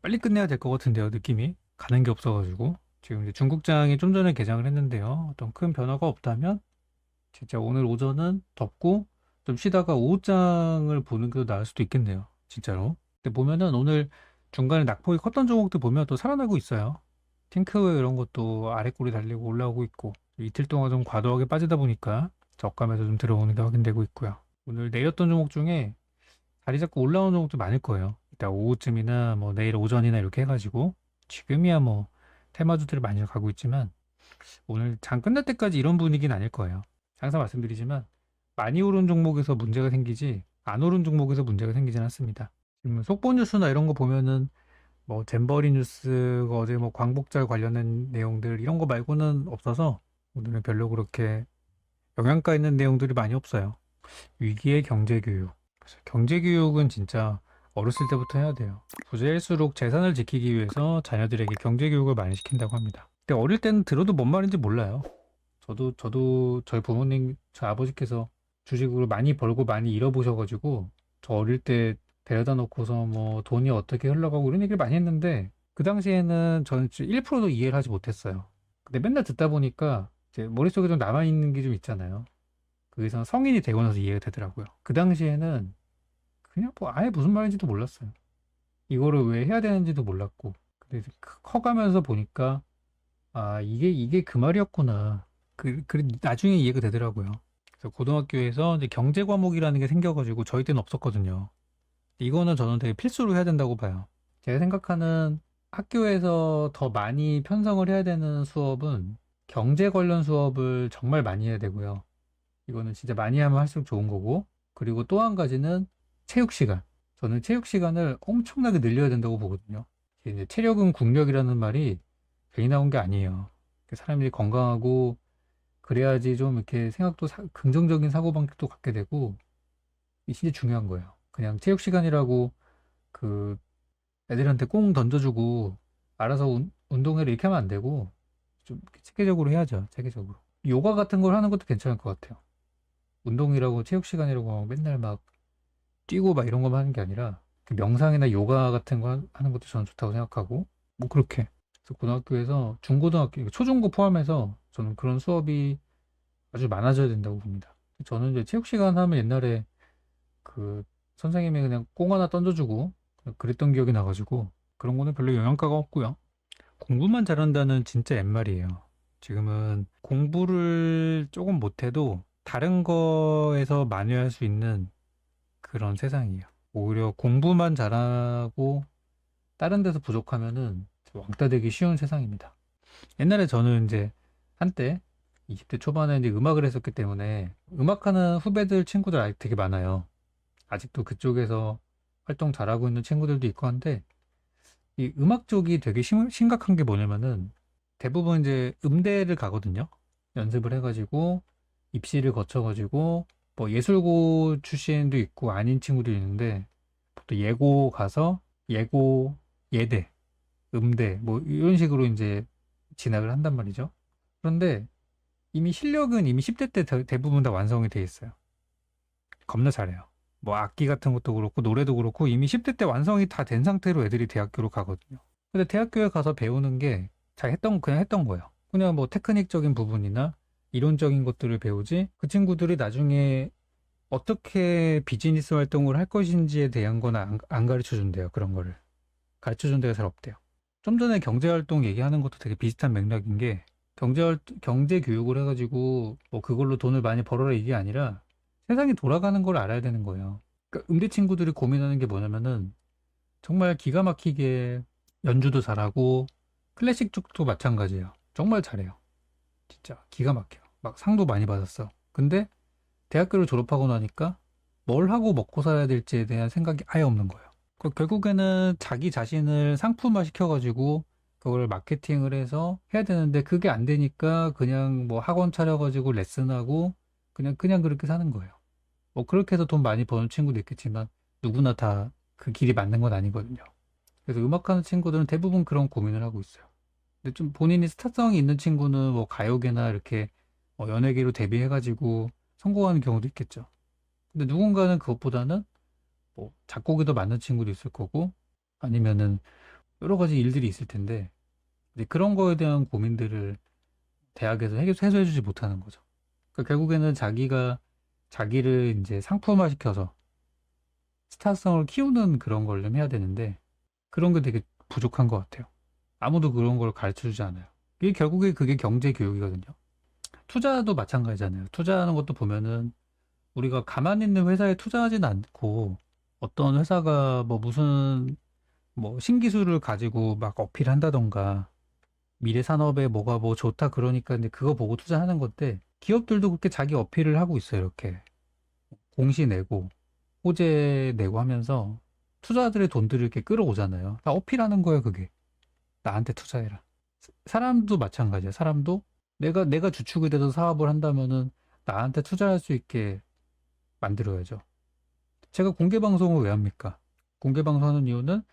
빨리 끝내야 될 것 같은데요. 느낌이 가는 게 없어가지고 지금 이제 중국장이 좀 전에 개장을 했는데요. 어떤 큰 변화가 없다면 진짜 오늘 오전은 덥고 좀 쉬다가 오후장을 보는 게 더 나을 수도 있겠네요. 진짜로. 근데 보면은 오늘 중간에 낙폭이 컸던 종목들 보면 또 살아나고 있어요. 탱크웨어 이런 것도 아래 꼬리 달리고 올라오고 있고 이틀 동안 좀 과도하게 빠지다 보니까 저감에서 좀 들어오는 게 확인되고 있고요. 오늘 내렸던 종목 중에 자리 잡고 올라오는 종목도 많을 거예요. 이따 오후쯤이나 뭐 내일 오전이나 이렇게 해가지고 지금이야 뭐 테마주들이 많이 가고 있지만 오늘 장 끝날 때까지 이런 분위기는 아닐 거예요. 항상 말씀드리지만 많이 오른 종목에서 문제가 생기지 안 오른 종목에서 문제가 생기진 않습니다. 지금 속보 뉴스나 이런 거 보면은 뭐 잼버리 뉴스 어제 뭐 광복절 관련된 내용들 이런 거 말고는 없어서 오늘은 별로 그렇게 영향가 있는 내용들이 많이 없어요. 위기의 경제교육. 그래서 경제교육은 진짜 어렸을 때부터 해야 돼요. 부자일수록 재산을 지키기 위해서 자녀들에게 경제교육을 많이 시킨다고 합니다. 근데 어릴 때는 들어도 뭔 말인지 몰라요. 저도 저희 부모님, 저희 아버지께서 주식으로 많이 벌고 많이 잃어보셔가지고 저 어릴 때 데려다 놓고서 뭐 돈이 어떻게 흘러가고 이런 얘기를 많이 했는데 그 당시에는 저는 1%도 이해를 하지 못했어요. 근데 맨날 듣다 보니까 이제 머릿속에 좀 남아있는 게 좀 있잖아요. 그래서 성인이 되고 나서 이해가 되더라고요. 그 당시에는 그냥 뭐 아예 무슨 말인지도 몰랐어요. 이거를 왜 해야 되는지도 몰랐고. 근데 이제 커가면서 보니까 아 이게 그 말이었구나. 나중에 이해가 되더라고요. 그래서 고등학교에서 이제 경제 과목이라는 게 생겨가지고 저희 때는 없었거든요. 이거는 저는 되게 필수로 해야 된다고 봐요. 제가 생각하는 학교에서 더 많이 편성을 해야 되는 수업은 경제 관련 수업을 정말 많이 해야 되고요. 이거는 진짜 많이 하면 할수록 좋은 거고. 그리고 또 한 가지는 체육 시간. 저는 체육 시간을 엄청나게 늘려야 된다고 보거든요. 이제 체력은 국력이라는 말이 괜히 나온 게 아니에요. 사람들이 건강하고 그래야지 좀 이렇게 생각도 긍정적인 사고방식도 갖게 되고 이게 진짜 중요한 거예요. 그냥 체육 시간이라고 그 애들한테 꽁 던져주고 알아서 운동회를 이렇게 하면 안 되고 좀 체계적으로 해야죠. 체계적으로. 요가 같은 걸 하는 것도 괜찮을 것 같아요. 운동이라고 체육 시간이라고 맨날 막 뛰고 막 이런 것만 하는 게 아니라 그 명상이나 요가 같은 거 하는 것도 저는 좋다고 생각하고 뭐 그렇게. 그래서 고등학교에서 중고등학교, 초중고 포함해서 저는 그런 수업이 아주 많아져야 된다고 봅니다. 저는 이제 체육 시간 하면 옛날에 그 선생님이 그냥 꽁 하나 던져주고 그랬던 기억이 나가지고 그런 거는 별로 영향가가 없고요. 공부만 잘한다는 진짜 옛말이에요. 지금은 공부를 조금 못해도 다른 거에서 만회할 수 있는 그런 세상이에요. 오히려 공부만 잘하고 다른 데서 부족하면은 왕따 되기 쉬운 세상입니다. 옛날에 저는 이제 한때 20대 초반에 이제 음악을 했었기 때문에 음악하는 후배들 친구들 아직 되게 많아요. 아직도 그쪽에서 활동 잘하고 있는 친구들도 있고 한데 이 음악 쪽이 되게 심각한 게 뭐냐면은 대부분 이제 음대를 가거든요. 연습을 해가지고 입시를 거쳐가지고 뭐 예술고 출신도 있고 아닌 친구도 있는데 또 예고 가서 예고 예대 음대 뭐 이런 식으로 이제 진학을 한단 말이죠. 그런데 이미 실력은 이미 10대 때 대부분 다 완성이 돼 있어요. 겁나 잘해요. 뭐 악기 같은 것도 그렇고 노래도 그렇고 이미 10대 때 완성이 다 된 상태로 애들이 대학교로 가거든요. 근데 대학교에 가서 배우는 게 그냥 했던 거예요. 그냥 뭐 테크닉적인 부분이나 이론적인 것들을 배우지 그 친구들이 나중에 어떻게 비즈니스 활동을 할 것인지에 대한 건 안 가르쳐 준대요. 그런 거를. 가르쳐 준 데가 잘 없대요. 좀 전에 경제활동 얘기하는 것도 되게 비슷한 맥락인 게 경제 교육을 해가지고 뭐 그걸로 돈을 많이 벌어라 이게 아니라 세상이 돌아가는 걸 알아야 되는 거예요. 그러니까 음대 친구들이 고민하는 게 뭐냐면은 정말 기가 막히게 연주도 잘하고 클래식 쪽도 마찬가지예요. 정말 잘해요. 진짜 기가 막혀요. 막 상도 많이 받았어. 근데 대학교를 졸업하고 나니까 뭘 하고 먹고 살아야 될지에 대한 생각이 아예 없는 거예요. 결국에는 자기 자신을 상품화 시켜가지고 그걸 마케팅을 해서 해야 되는데 그게 안 되니까 그냥 뭐 학원 차려가지고 레슨하고 그냥 그렇게 사는 거예요. 뭐 그렇게 해서 돈 많이 버는 친구도 있겠지만 누구나 다 그 길이 맞는 건 아니거든요. 그래서 음악하는 친구들은 대부분 그런 고민을 하고 있어요. 근데 좀 본인이 스타성이 있는 친구는 뭐 가요계나 이렇게 연예계로 데뷔해가지고 성공하는 경우도 있겠죠. 근데 누군가는 그것보다는 뭐 작곡이 더 맞는 친구도 있을 거고 아니면은 여러 가지 일들이 있을 텐데 이제 그런 거에 대한 고민들을 대학에서 해소해주지 못하는 거죠. 그러니까 결국에는 자기가 자기를 이제 상품화 시켜서 스타성을 키우는 그런 걸 좀 해야 되는데 그런 게 되게 부족한 것 같아요. 아무도 그런 걸 가르쳐 주지 않아요. 이게 결국에 그게 경제 교육이거든요. 투자도 마찬가지잖아요. 투자하는 것도 보면은 우리가 가만히 있는 회사에 투자하진 않고 어떤 회사가 뭐 무슨 뭐 신기술을 가지고 막 어필한다던가 미래 산업에 뭐가 뭐 좋다 그러니까 이제 그거 보고 투자하는 건데 기업들도 그렇게 자기 어필을 하고 있어요. 이렇게 공시 내고 호재 내고 하면서 투자들의 돈들을 이렇게 끌어오잖아요. 다 어필하는 거예요, 그게. 나한테 투자해라. 사람도 마찬가지야. 사람도 내가 주축이 돼서 사업을 한다면은 나한테 투자할 수 있게 만들어야죠. 제가 공개 방송을 왜 합니까? 공개 방송하는 이유는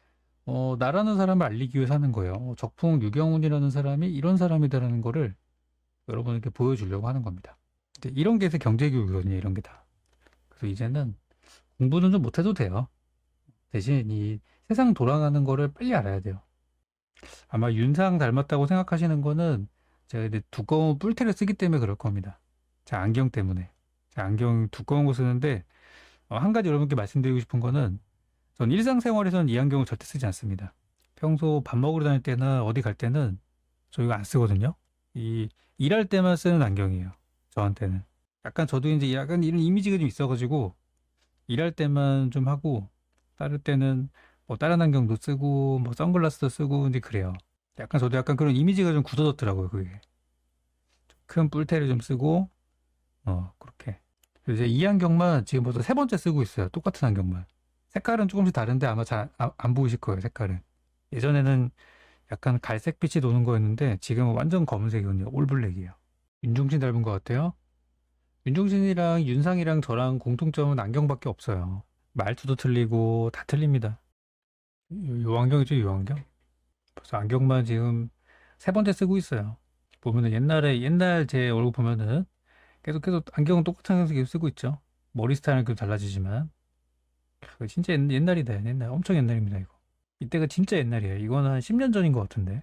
나라는 사람을 알리기 위해서 하는 거예요. 적풍 유경훈이라는 사람이 이런 사람이다라는 거를 여러분에게 보여주려고 하는 겁니다. 근데 이런 게 경제교육이거든요, 이런 게 다. 그래서 이제는 공부는 좀 못해도 돼요. 대신 이 세상 돌아가는 거를 빨리 알아야 돼요. 아마 윤상 닮았다고 생각하시는 거는 제가 이제 두꺼운 뿔테를 쓰기 때문에 그럴 겁니다. 제 안경 때문에. 제 안경 두꺼운 거 쓰는데 한 가지 여러분께 말씀드리고 싶은 거는 전 일상생활에서는 이 안경을 절대 쓰지 않습니다. 평소 밥 먹으러 다닐 때나 어디 갈 때는 저 이거 안 쓰거든요. 이 일할 때만 쓰는 안경이에요. 저한테는. 약간 저도 이제 약간 이런 이미지가 좀 있어가지고 일할 때만 좀 하고 다를 때는 뭐 다른 안경도 쓰고 뭐 선글라스도 쓰고 이제 그래요. 약간 저도 약간 그런 이미지가 좀 굳어졌더라고요. 그게 큰 뿔테를 좀 쓰고 그렇게. 그래서 이제 이 안경만 지금 벌써 세 번째 쓰고 있어요. 똑같은 안경만. 색깔은 조금씩 다른데 아마 잘 안 보이실 거예요. 색깔은. 예전에는 약간 갈색빛이 도는 거였는데 지금은 완전 검은색이거든요. 올블랙이에요. 윤종신 닮은 것 같아요. 윤종신이랑 윤상이랑 저랑 공통점은 안경밖에 없어요. 말투도 틀리고 다 틀립니다. 요 안경이죠, 요 안경? 벌써 안경만 지금 세 번째 쓰고 있어요. 보면은 옛날 제 얼굴 보면은 계속 안경은 똑같은 안경 계속 쓰고 있죠. 머리 스타일은 그 달라지지만 그거 진짜 옛날이다. 옛날 엄청 옛날입니다 이거. 이때가 진짜 옛날이에요. 이거는 한 10년 전인 것 같은데.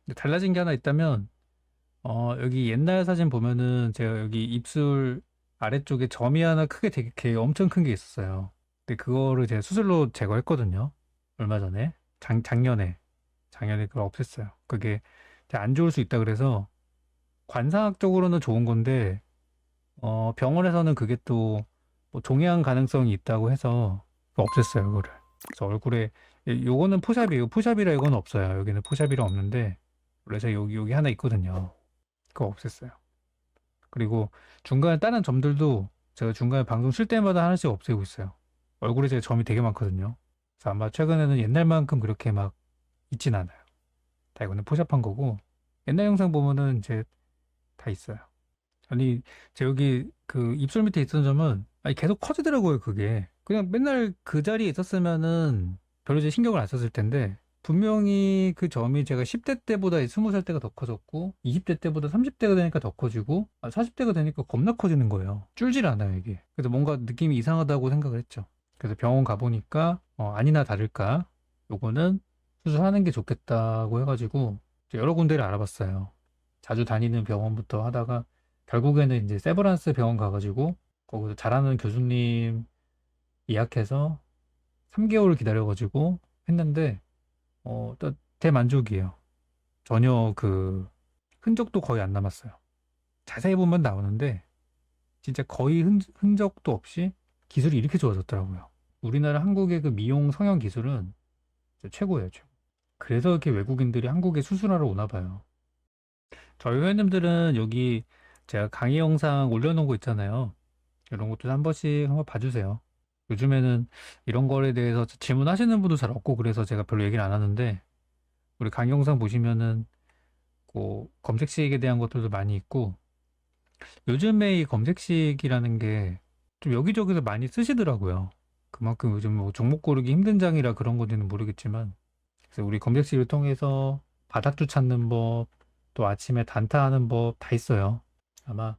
근데 달라진 게 하나 있다면 여기 옛날 사진 보면은 제가 여기 입술 아래쪽에 점이 하나 크게 되게 엄청 큰 게 있었어요. 근데 그거를 제가 수술로 제거했거든요. 얼마 전에 작년에 그걸 없앴어요. 그게 되게 안 좋을 수 있다 그래서 관상학적으로는 좋은 건데 병원에서는 그게 또뭐 종양 가능성이 있다고 해서 없앴어요, 그거를. 그래서 얼굴에 요거는 포샵이에요. 포샵이라 이건 없어요. 여기는 포샵이라 없는데 그래서 여기 하나 있거든요. 그거 없앴어요. 그리고 중간에 다른 점들도 제가 중간에 방송 쉴 때마다 하나씩 없애고 있어요. 얼굴에 제가 점이 되게 많거든요. 그래서 아마 최근에는 옛날만큼 그렇게 막 있진 않아요. 다 이거는 포샵한 거고 옛날 영상 보면은 이제 다 있어요. 아니, 제 여기 그 입술 밑에 있던 점은 아니 계속 커지더라고요, 그게. 그냥 맨날 그 자리에 있었으면은 별로 이제 신경을 안 썼을 텐데 분명히 그 점이 제가 10대 때보다 20살 때가 더 커졌고 20대 때보다 30대가 되니까 더 커지고 40대가 되니까 겁나 커지는 거예요. 줄질 않아요, 이게. 그래서 뭔가 느낌이 이상하다고 생각을 했죠. 그래서 병원 가보니까 아니나 다를까 요거는 수술하는 게 좋겠다고 해가지고 여러 군데를 알아봤어요. 자주 다니는 병원부터 하다가 결국에는 이제 세브란스 병원 가가지고 거기서 잘하는 교수님 예약해서 3개월 기다려가지고 했는데 또 대만족이에요. 전혀 그 흔적도 거의 안 남았어요. 자세히 보면 나오는데 진짜 거의 흔적도 없이 기술이 이렇게 좋아졌더라고요. 우리나라 한국의 그 미용 성형 기술은 진짜 최고예요, 최고. 그래서 이렇게 외국인들이 한국에 수술하러 오나 봐요. 저희 회원님들은 여기 제가 강의 영상 올려놓은 거 있잖아요. 이런 것도 한 번씩 한번 봐주세요. 요즘에는 이런 거에 대해서 질문하시는 분도 잘 없고 그래서 제가 별로 얘기를 안 하는데 우리 강의 영상 보시면은 그 검색식에 대한 것들도 많이 있고 요즘에 이 검색식이라는 게 좀 여기저기서 많이 쓰시더라고요. 그만큼 요즘 뭐 종목 고르기 힘든 장이라 그런 건지는 모르겠지만 그래서 우리 검색식을 통해서 바닥주 찾는 법, 또 아침에 단타하는 법 다 있어요. 아마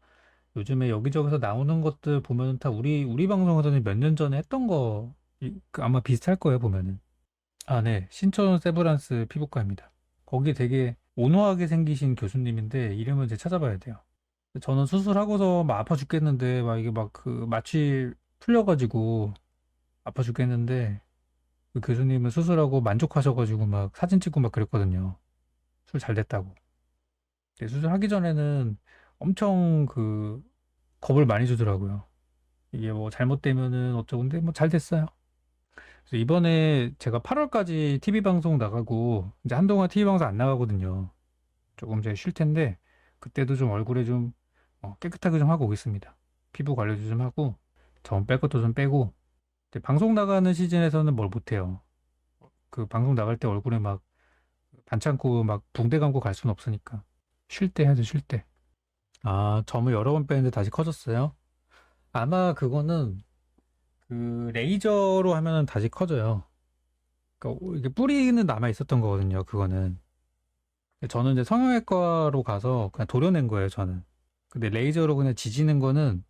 요즘에 여기저기서 나오는 것들 보면 다 우리 방송에서는 몇 년 전에 했던 거 아마 비슷할 거예요, 보면은. 아, 네. 신촌 세브란스 피부과입니다. 거기 되게 온화하게 생기신 교수님인데 이름은 이제 찾아봐야 돼요. 저는 수술하고서 막 아파 죽겠는데 막 이게 막 그 마취 풀려가지고 아파 죽겠는데 그 교수님은 수술하고 만족하셔가지고 막 사진 찍고 막 그랬거든요. 술 잘 됐다고. 근데 수술하기 전에는 엄청 그 겁을 많이 주더라고요. 이게 뭐 잘못되면은 어쩌고 근데 뭐 잘 됐어요. 그래서 이번에 제가 8월까지 TV 방송 나가고 이제 한동안 TV 방송 안 나가거든요. 조금 이제 쉴 텐데 그때도 좀 얼굴에 좀 깨끗하게 좀 하고 오겠습니다. 피부 관리도 좀 하고 점 뺄 것도 좀 빼고 이제 방송 나가는 시즌에서는 뭘 못해요. 그 방송 나갈 때 얼굴에 막 반창고 막 붕대 감고 갈 수는 없으니까 쉴 때 해야죠, 쉴 때. 아, 점을 여러 번 빼는데 다시 커졌어요? 아마 그거는 그 레이저로 하면은 다시 커져요. 그러니까 이게 뿌리는 남아 있었던 거거든요. 그거는. 저는 이제 성형외과로 가서 그냥 도려낸 거예요. 저는. 근데 레이저로 그냥 지지는 거는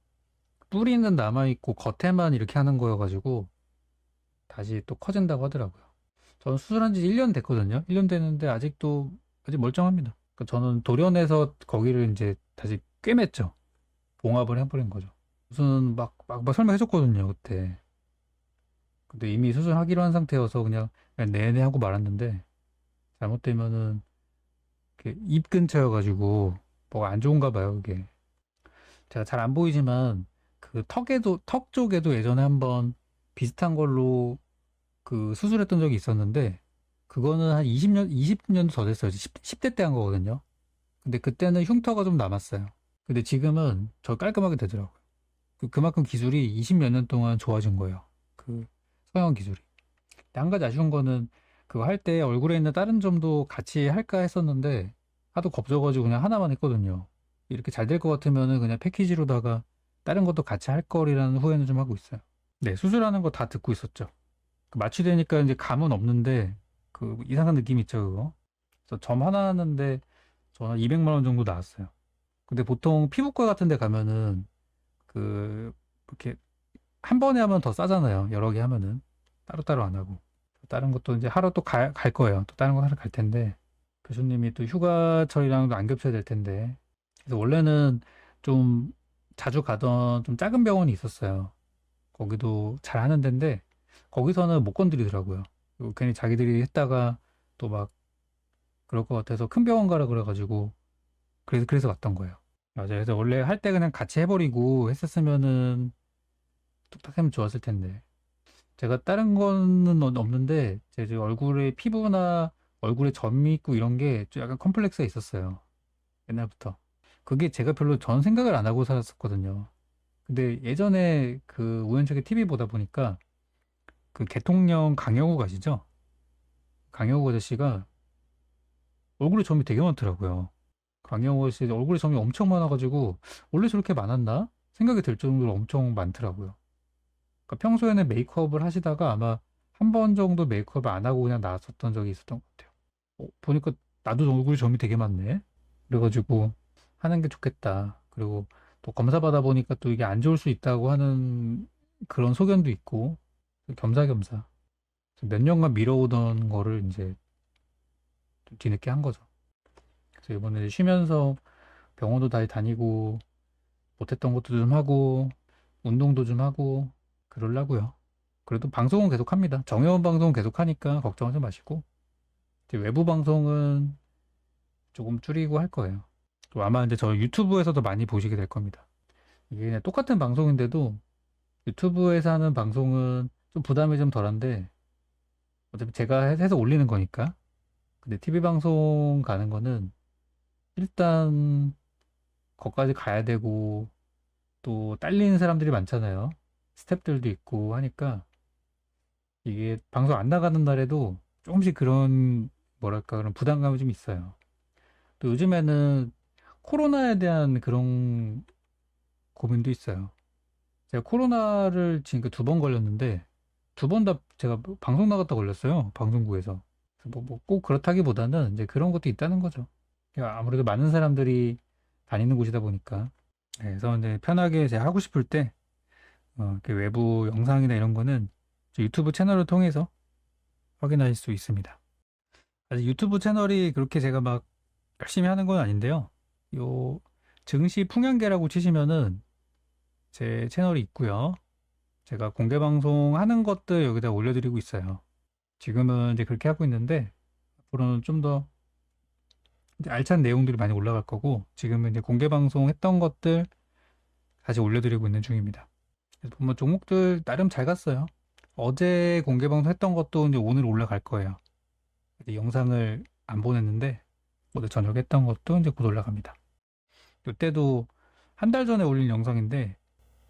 뿌리는 남아 있고 겉에만 이렇게 하는 거여가지고 다시 또 커진다고 하더라고요. 저는 수술한 지 1년 됐거든요. 1년 됐는데 아직도 아직 멀쩡합니다. 그러니까 저는 도려내서 거기를 이제 다시 꿰맸죠. 봉합을 해버린 거죠. 무슨 막 설명해줬거든요. 그때. 근데 이미 수술하기로 한 상태여서 그냥 내내 하고 말았는데 잘못되면은 이렇게 입 근처여가지고 뭐가 안 좋은가 봐요, 그게. 제가 잘 안 보이지만 그 턱 쪽에도 예전에 한번 비슷한 걸로 그 수술했던 적이 있었는데 그거는 한 20년도 더 됐어요. 10대 때 한 거거든요. 근데 그때는 흉터가 좀 남았어요. 근데 지금은 저 깔끔하게 되더라고요. 그만큼 기술이 20몇 년 동안 좋아진 거예요. 그 성형 기술이. 근데 한 가지 아쉬운 거는 그거 할 때 얼굴에 있는 다른 점도 같이 할까 했었는데 하도 겁져가지고 그냥 하나만 했거든요. 이렇게 잘 될 것 같으면은 그냥 패키지로다가 다른 것도 같이 할 거리라는 후회는 좀 하고 있어요. 네, 수술하는 거 다 듣고 있었죠. 마취되니까 이제 감은 없는데 그 이상한 느낌 있죠, 그거. 그래서 점 하나 하는데 저는 200만 원 정도 나왔어요. 근데 보통 피부과 같은 데 가면은 그 이렇게 한 번에 하면 더 싸잖아요. 여러 개 하면은 따로따로 안 하고. 다른 것도 이제 하러 또 갈 거예요. 또 다른 거 하러 갈 텐데 교수님이 또 휴가철이랑도 안 겹쳐야 될 텐데 그래서 원래는 좀 자주 가던 좀 작은 병원이 있었어요. 거기도 잘 하는 데인데 거기서는 못 건드리더라고요. 그리고 괜히 자기들이 했다가 또 막 그럴 것 같아서 큰 병원 가라 그래가지고 그래서 갔던 거예요. 맞아요. 그래서 원래 할 때 그냥 같이 해버리고 했었으면은 뚝딱 하면 좋았을 텐데 제가 다른 거는 없는데 제 얼굴에 피부나 얼굴에 점이 있고 이런 게 좀 약간 컴플렉스가 있었어요. 옛날부터. 그게 제가 별로 전 생각을 안 하고 살았었거든요. 근데 예전에 그 우연찮게 TV 보다 보니까 그 개통령 강영욱 아시죠? 강영욱 아저씨가 얼굴에 점이 되게 많더라고요. 강영호 씨 얼굴에 점이 엄청 많아가지고 원래 저렇게 많았나 생각이 들 정도로 엄청 많더라고요. 그러니까 평소에는 메이크업을 하시다가 아마 한 번 정도 메이크업을 안 하고 그냥 나왔었던 적이 있었던 것 같아요. 보니까 나도 얼굴 점이 되게 많네. 그래가지고 하는 게 좋겠다. 그리고 또 검사 받아 보니까 또 이게 안 좋을 수 있다고 하는 그런 소견도 있고 겸사겸사 몇 년간 미뤄오던 거를 이제 좀 뒤늦게 한 거죠. 그래서 이번에 쉬면서 병원도 다니고 못했던 것도 좀 하고 운동도 좀 하고 그러려고요. 그래도 방송은 계속 합니다. 정혜원 방송은 계속 하니까 걱정하지 마시고 이제 외부 방송은 조금 줄이고 할 거예요. 또 아마 이제 저 유튜브에서도 많이 보시게 될 겁니다. 이게 그냥 똑같은 방송인데도 유튜브에서 하는 방송은 좀 부담이 좀 덜한데 어차피 제가 해서 올리는 거니까. 근데 TV 방송 가는 거는 일단 거기까지 가야 되고 또 딸리는 사람들이 많잖아요. 스태프들도 있고 하니까 이게 방송 안 나가는 날에도 조금씩 그런 뭐랄까 그런 부담감이 좀 있어요. 또 요즘에는 코로나에 대한 그런 고민도 있어요. 제가 코로나를 지금 2번 걸렸는데 2번 다 제가 방송 나갔다 걸렸어요. 방송국에서. 뭐 꼭 그렇다기보다는 이제 그런 것도 있다는 거죠. 그러니까 아무래도 많은 사람들이 다니는 곳이다 보니까. 네, 그래서 이제 편하게 제가 하고 싶을 때 이렇게 외부 영상이나 이런 거는 저 유튜브 채널을 통해서 확인하실 수 있습니다. 아직 유튜브 채널이 그렇게 제가 막 열심히 하는 건 아닌데요. 요 증시 풍향계라고 치시면은 제 채널이 있고요. 제가 공개 방송하는 것들 여기다 올려드리고 있어요. 지금은 이제 그렇게 하고 있는데 앞으로는 좀 더 알찬 내용들이 많이 올라갈 거고 지금은 이제 공개 방송 했던 것들 다시 올려드리고 있는 중입니다. 그래서 보면 종목들 나름 잘 갔어요. 어제 공개 방송 했던 것도 이제 오늘 올라갈 거예요. 이제 영상을 안 보냈는데 어제 저녁에 했던 것도 이제 곧 올라갑니다. 이때도 한 달 전에 올린 영상인데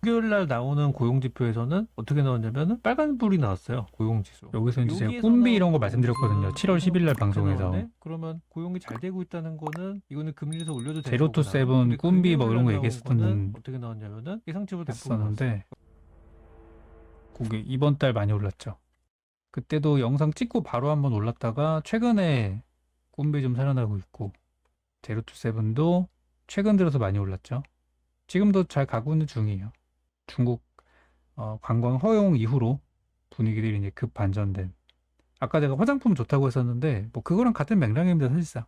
목요일 날 나오는 고용지표에서는 어떻게 나왔냐면 빨간불이 나왔어요. 고용지수. 여기서 이제 제가 꿈비 이런 거 말씀드렸거든요. 7월 10일 날 방송에서. 그러면 고용이 잘 되고 있다는 거는 이거는 금리에서 올려도 되는 거구나. 제로 투 세븐 꿈비 뭐 이런 거 얘기했었던 어떻게 나왔냐면은 예상치보다 했었는데 그게 이번 달 많이 올랐죠. 그때도 영상 찍고 바로 한번 올랐다가 최근에 꿈비 좀 살아나고 있고 제로 투 세븐도 최근 들어서 많이 올랐죠. 지금도 잘 가고 있는 중이에요. 중국 관광 허용 이후로 분위기들이 이제 급 반전된. 아까 제가 화장품 좋다고 했었는데 뭐 그거랑 같은 맥락입니다 사실상.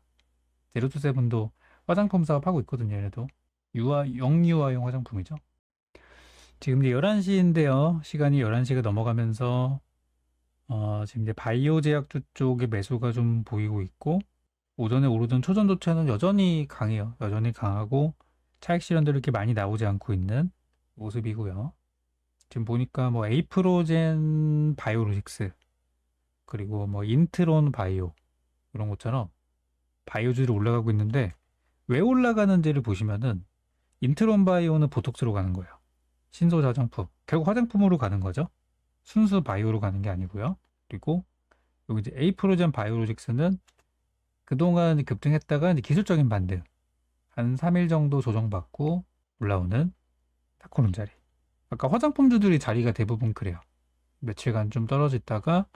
제로투세븐도 화장품 사업하고 있거든요. 얘네도 영유아용 화장품이죠. 지금 이제 11시인데요. 시간이 11시가 넘어가면서 지금 이제 바이오 제약주 쪽의 매수가 좀 보이고 있고 오전에 오르던 초전도체는 여전히 강해요. 여전히 강하고 차익 실현들이 이렇게 많이 나오지 않고 있는 모습이고요. 지금 보니까 뭐 에이프로젠 바이오로직스 그리고 뭐 인트론 바이오 이런 것처럼 바이오주들이 올라가고 있는데 왜 올라가는지를 보시면은 인트론 바이오는 보톡스로 가는 거예요. 신소재 화장품. 결국 화장품으로 가는 거죠. 순수 바이오로 가는 게 아니고요. 그리고 여기 이제 에이프로젠 바이오로직스는 그동안 급등했다가 이제 기술적인 반등 한 3일 정도 조정받고 올라오는 딱 그런 자리. 아까 화장품주들이 자리가 대부분 그래요. 며칠간 좀 떨어졌다가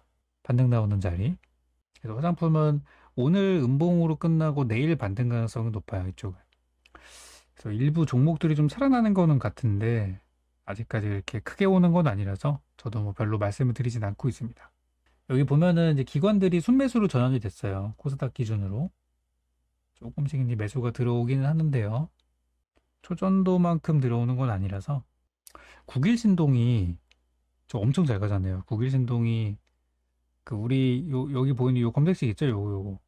반등 나오는 자리. 그래서 화장품은 오늘 음봉으로 끝나고 내일 반등 가능성이 높아요. 이쪽은. 그래서 일부 종목들이 좀 살아나는 거는 같은데 아직까지 이렇게 크게 오는 건 아니라서 저도 뭐 별로 말씀을 드리진 않고 있습니다. 여기 보면은 이제 기관들이 순매수로 전환이 됐어요. 코스닥 기준으로. 조금씩 이제 매수가 들어오기는 하는데요. 초전도만큼 들어오는 건 아니라서 국일신동이 저 엄청 잘 가잖아요. 국일신동이 그 우리 여기 보이는 요 검색식 있죠? 요거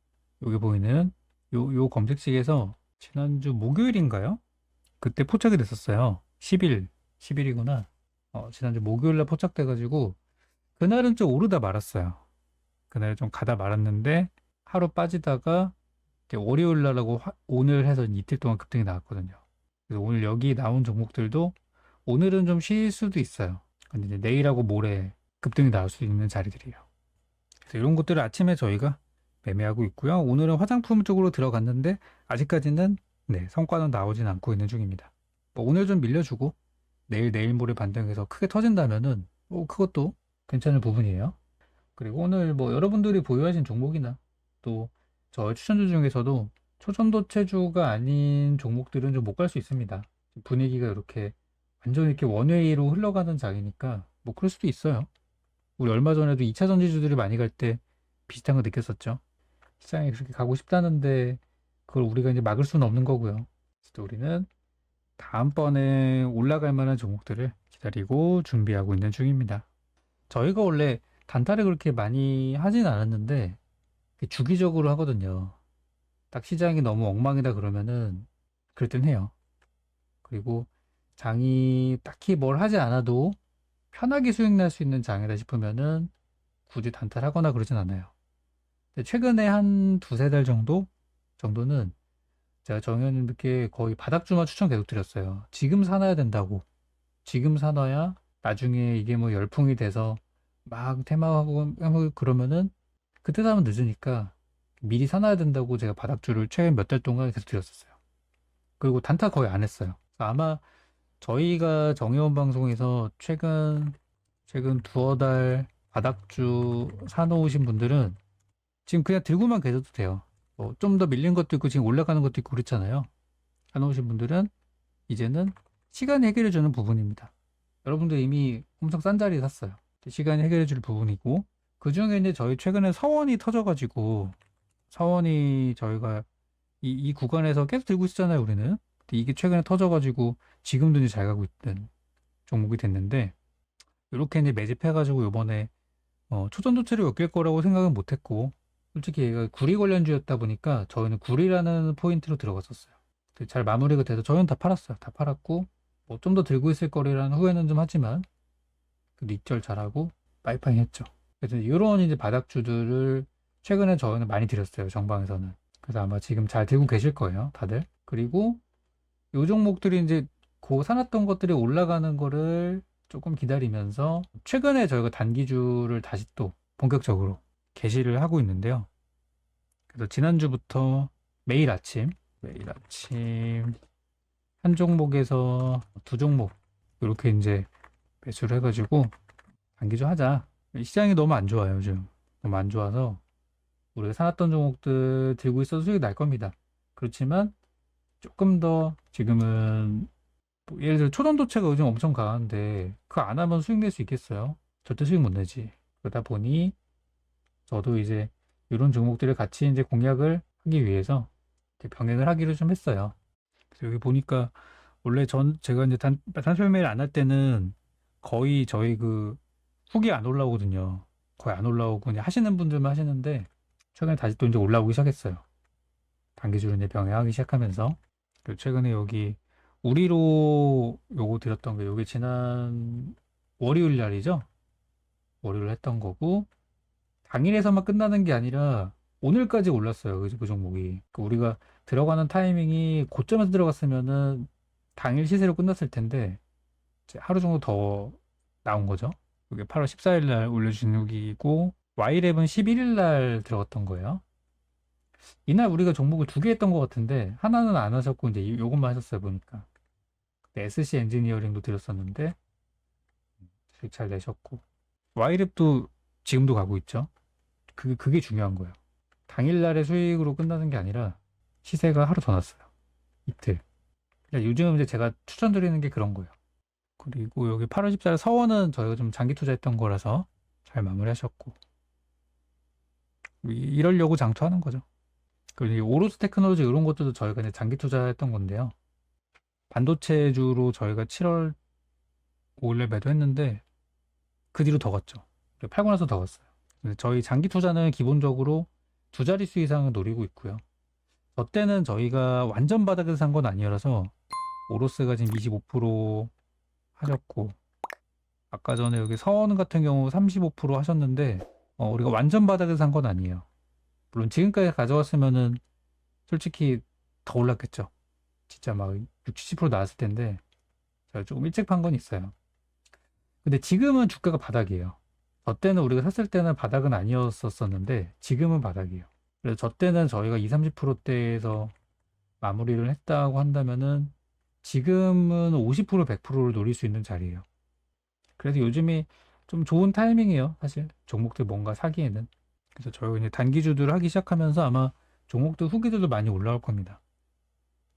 여기 보이는 요 검색식에서 지난주 목요일인가요? 그때 포착이 됐었어요. 10일이구나. 지난주 목요일날 포착돼가지고 그날은 좀 오르다 말았어요. 그날 좀 가다 말았는데 하루 빠지다가 월요일날하고 오늘 해서 이틀 동안 급등이 나왔거든요. 그래서 오늘 여기 나온 종목들도 오늘은 좀 쉴 수도 있어요. 근데 이제 내일하고 모레 급등이 나올 수 있는 자리들이에요. 그래서 이런 것들을 아침에 저희가 매매하고 있고요. 오늘은 화장품 쪽으로 들어갔는데 아직까지는 네, 성과는 나오진 않고 있는 중입니다. 뭐 오늘 좀 밀려주고 내일 모레 반등해서 크게 터진다면은 그것도 괜찮은 부분이에요. 그리고 오늘 뭐 여러분들이 보유하신 종목이나 또 저의 추천주 중에서도 초전도체주가 아닌 종목들은 좀 못 갈 수 있습니다. 분위기가 이렇게 완전히 이렇게 원웨이로 흘러가는 장이니까 뭐 그럴 수도 있어요. 우리 얼마 전에도 2차 전지주들이 많이 갈 때 비슷한 거 느꼈었죠. 시장에 그렇게 가고 싶다는데 그걸 우리가 이제 막을 수는 없는 거고요. 그래서 우리는 다음번에 올라갈 만한 종목들을 기다리고 준비하고 있는 중입니다. 저희가 원래 단타를 그렇게 많이 하진 않았는데 주기적으로 하거든요. 딱 시장이 너무 엉망이다 그러면은 그럴 땐 해요. 그리고 장이 딱히 뭘 하지 않아도 편하게 수익 날 수 있는 장이다 싶으면은 굳이 단타를 하거나 그러진 않아요. 근데 최근에 한 두세 달 정도는 제가 정현님께 거의 바닥주만 추천 계속 드렸어요. 지금 사놔야 된다고. 지금 사놔야 나중에 이게 뭐 열풍이 돼서 막 테마하고 그러면은 그때 사면 늦으니까 미리 사놔야 된다고 제가 바닥주를 최근 몇 달 동안 계속 드렸었어요. 그리고 단타 거의 안 했어요. 아마 저희가 정혜원 방송에서 최근 두어 달 바닥주 사놓으신 분들은 지금 그냥 들고만 계셔도 돼요. 좀 더 밀린 것도 있고 지금 올라가는 것도 있고 그렇잖아요. 사놓으신 분들은 이제는 시간이 해결해 주는 부분입니다. 여러분들 이미 엄청 싼 자리에 샀어요. 시간이 해결해 줄 부분이고 그 중에 이제 저희 최근에 서원이 터져가지고 서원이 저희가 이 구간에서 계속 들고 있었잖아요, 우리는. 근데 이게 최근에 터져가지고 지금도 이제 잘 가고 있던 종목이 됐는데 이렇게 이제 매집해가지고 요번에 초전도체를 엮일 거라고 생각은 못했고 솔직히 얘가 구리 관련주였다 보니까 저희는 구리라는 포인트로 들어갔었어요. 근데 잘 마무리가 돼서 저희는 다 팔았어요. 다 팔았고 뭐 좀 더 들고 있을 거리라는 후회는 좀 하지만 그래도 입절 잘하고 빠이빠이 했죠. 그래서 이런 이제 바닥주들을 최근에 저희는 많이 드렸어요. 정방에서는. 그래서 아마 지금 잘 들고 계실 거예요. 다들. 그리고 요 종목들이 이제 고 사놨던 것들이 올라가는 거를 조금 기다리면서 최근에 저희가 단기주를 다시 또 본격적으로 개시를 하고 있는데요. 그래서 지난주부터 매일 아침 한 종목에서 두 종목 이렇게 이제 매수를 해가지고 단기주 하자. 시장이 너무 안 좋아요, 요즘. 너무 안 좋아서 우리가 사놨던 종목들 들고 있어도 수익이 날 겁니다. 그렇지만 조금 더 지금은 뭐 예를 들어 초전도체가 요즘 엄청 강한데 그거 안 하면 수익 낼 수 있겠어요? 절대 수익 못 내지. 그러다 보니 저도 이제 이런 종목들을 같이 이제 공략을 하기 위해서 이렇게 병행을 하기로 좀 했어요. 그래서 여기 보니까 원래 제가 이제 단표 매일 안 할 때는 거의 저희 그 후기 안 올라오거든요. 거의 안 올라오고 그냥 하시는 분들만 하시는데 최근에 다시 또 이제 올라오기 시작했어요. 단기주를 이제 병행하기 시작하면서 그리고 최근에 여기 우리로 요거 드렸던 게 요게 지난 월요일 날이죠. 월요일 했던 거고 당일에서만 끝나는 게 아니라 오늘까지 올랐어요. 그 종목이. 우리가 들어가는 타이밍이 고점에서 들어갔으면은 당일 시세로 끝났을 텐데 이제 하루 정도 더 나온 거죠. 이게 8월 14일 날 올려주신 여기고 Y11 11일 날 들어갔던 거예요. 이날 우리가 종목을 두 개 했던 것 같은데 하나는 안 하셨고 이제 요것만 하셨어요 보니까. 그때 SC 엔지니어링도 드렸었는데 수익 잘 내셨고 Y랩도 지금도 가고 있죠. 그게 중요한 거예요. 당일날의 수익으로 끝나는 게 아니라 시세가 하루 더 났어요. 이틀. 그러니까 요즘 이제 제가 추천드리는 게 그런 거예요. 그리고 여기 8월 14일 서원은 저희가 좀 장기 투자했던 거라서 잘 마무리하셨고 이러려고 장투하는 거죠. 그리고 이 오로스 테크놀로지 이런 것들도 저희가 이제 장기 투자했던 건데요. 반도체주로 저희가 7월 5일에 매도했는데 그 뒤로 더 갔죠. 팔고 나서 더 갔어요. 저희 장기 투자는 기본적으로 두 자릿수 이상을 노리고 있고요. 저 때는 저희가 완전 바닥에서 산 건 아니라서 오로스가 지금 25% 하셨고 아까 전에 여기 서원 같은 경우 35% 하셨는데 우리가 완전 바닥에서 산 건 아니에요. 물론 지금까지 가져왔으면은 솔직히 더 올랐겠죠. 진짜 막 60, 70% 나왔을 텐데 제가 조금 일찍 판 건 있어요. 근데 지금은 주가가 바닥이에요. 저 때는 우리가 샀을 때는 바닥은 아니었었는데 지금은 바닥이에요. 그래서 저 때는 저희가 20, 30%대에서 마무리를 했다고 한다면은 지금은 50% 100%를 노릴 수 있는 자리예요. 그래서 요즘이 좀 좋은 타이밍이에요. 사실 종목들 뭔가 사기에는. 그래서 저희가 이제 단기주들 하기 시작하면서 아마 종목들 후기들도 많이 올라올 겁니다.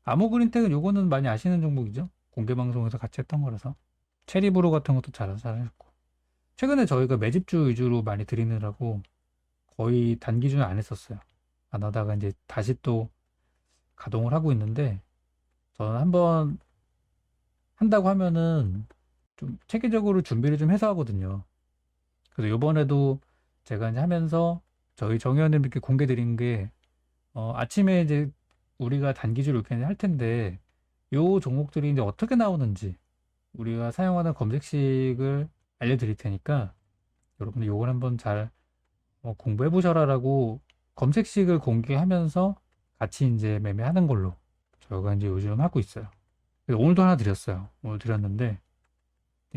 아모그린텍은 요거는 많이 아시는 종목이죠. 공개 방송에서 같이 했던 거라서. 체리브로 같은 것도 잘하셨고. 최근에 저희가 매집주 위주로 많이 드리느라고 거의 단기주는 안 했었어요. 안 하다가 이제 다시 또 가동을 하고 있는데, 저는 한번 한다고 하면은 좀 체계적으로 준비를 좀 해서 하거든요. 그래서 요번에도 제가 이제 하면서 저희 정의원님께 공개 드린 게, 아침에 이제 우리가 단기주를 이렇게 할 텐데, 요 종목들이 이제 어떻게 나오는지 우리가 사용하는 검색식을 알려드릴 테니까 여러분들 요걸 한번 잘 공부해 보셔라라고 검색식을 공개하면서 같이 이제 매매하는 걸로 저희가 이제 요즘 하고 있어요. 그래서 오늘도 하나 드렸어요. 오늘 드렸는데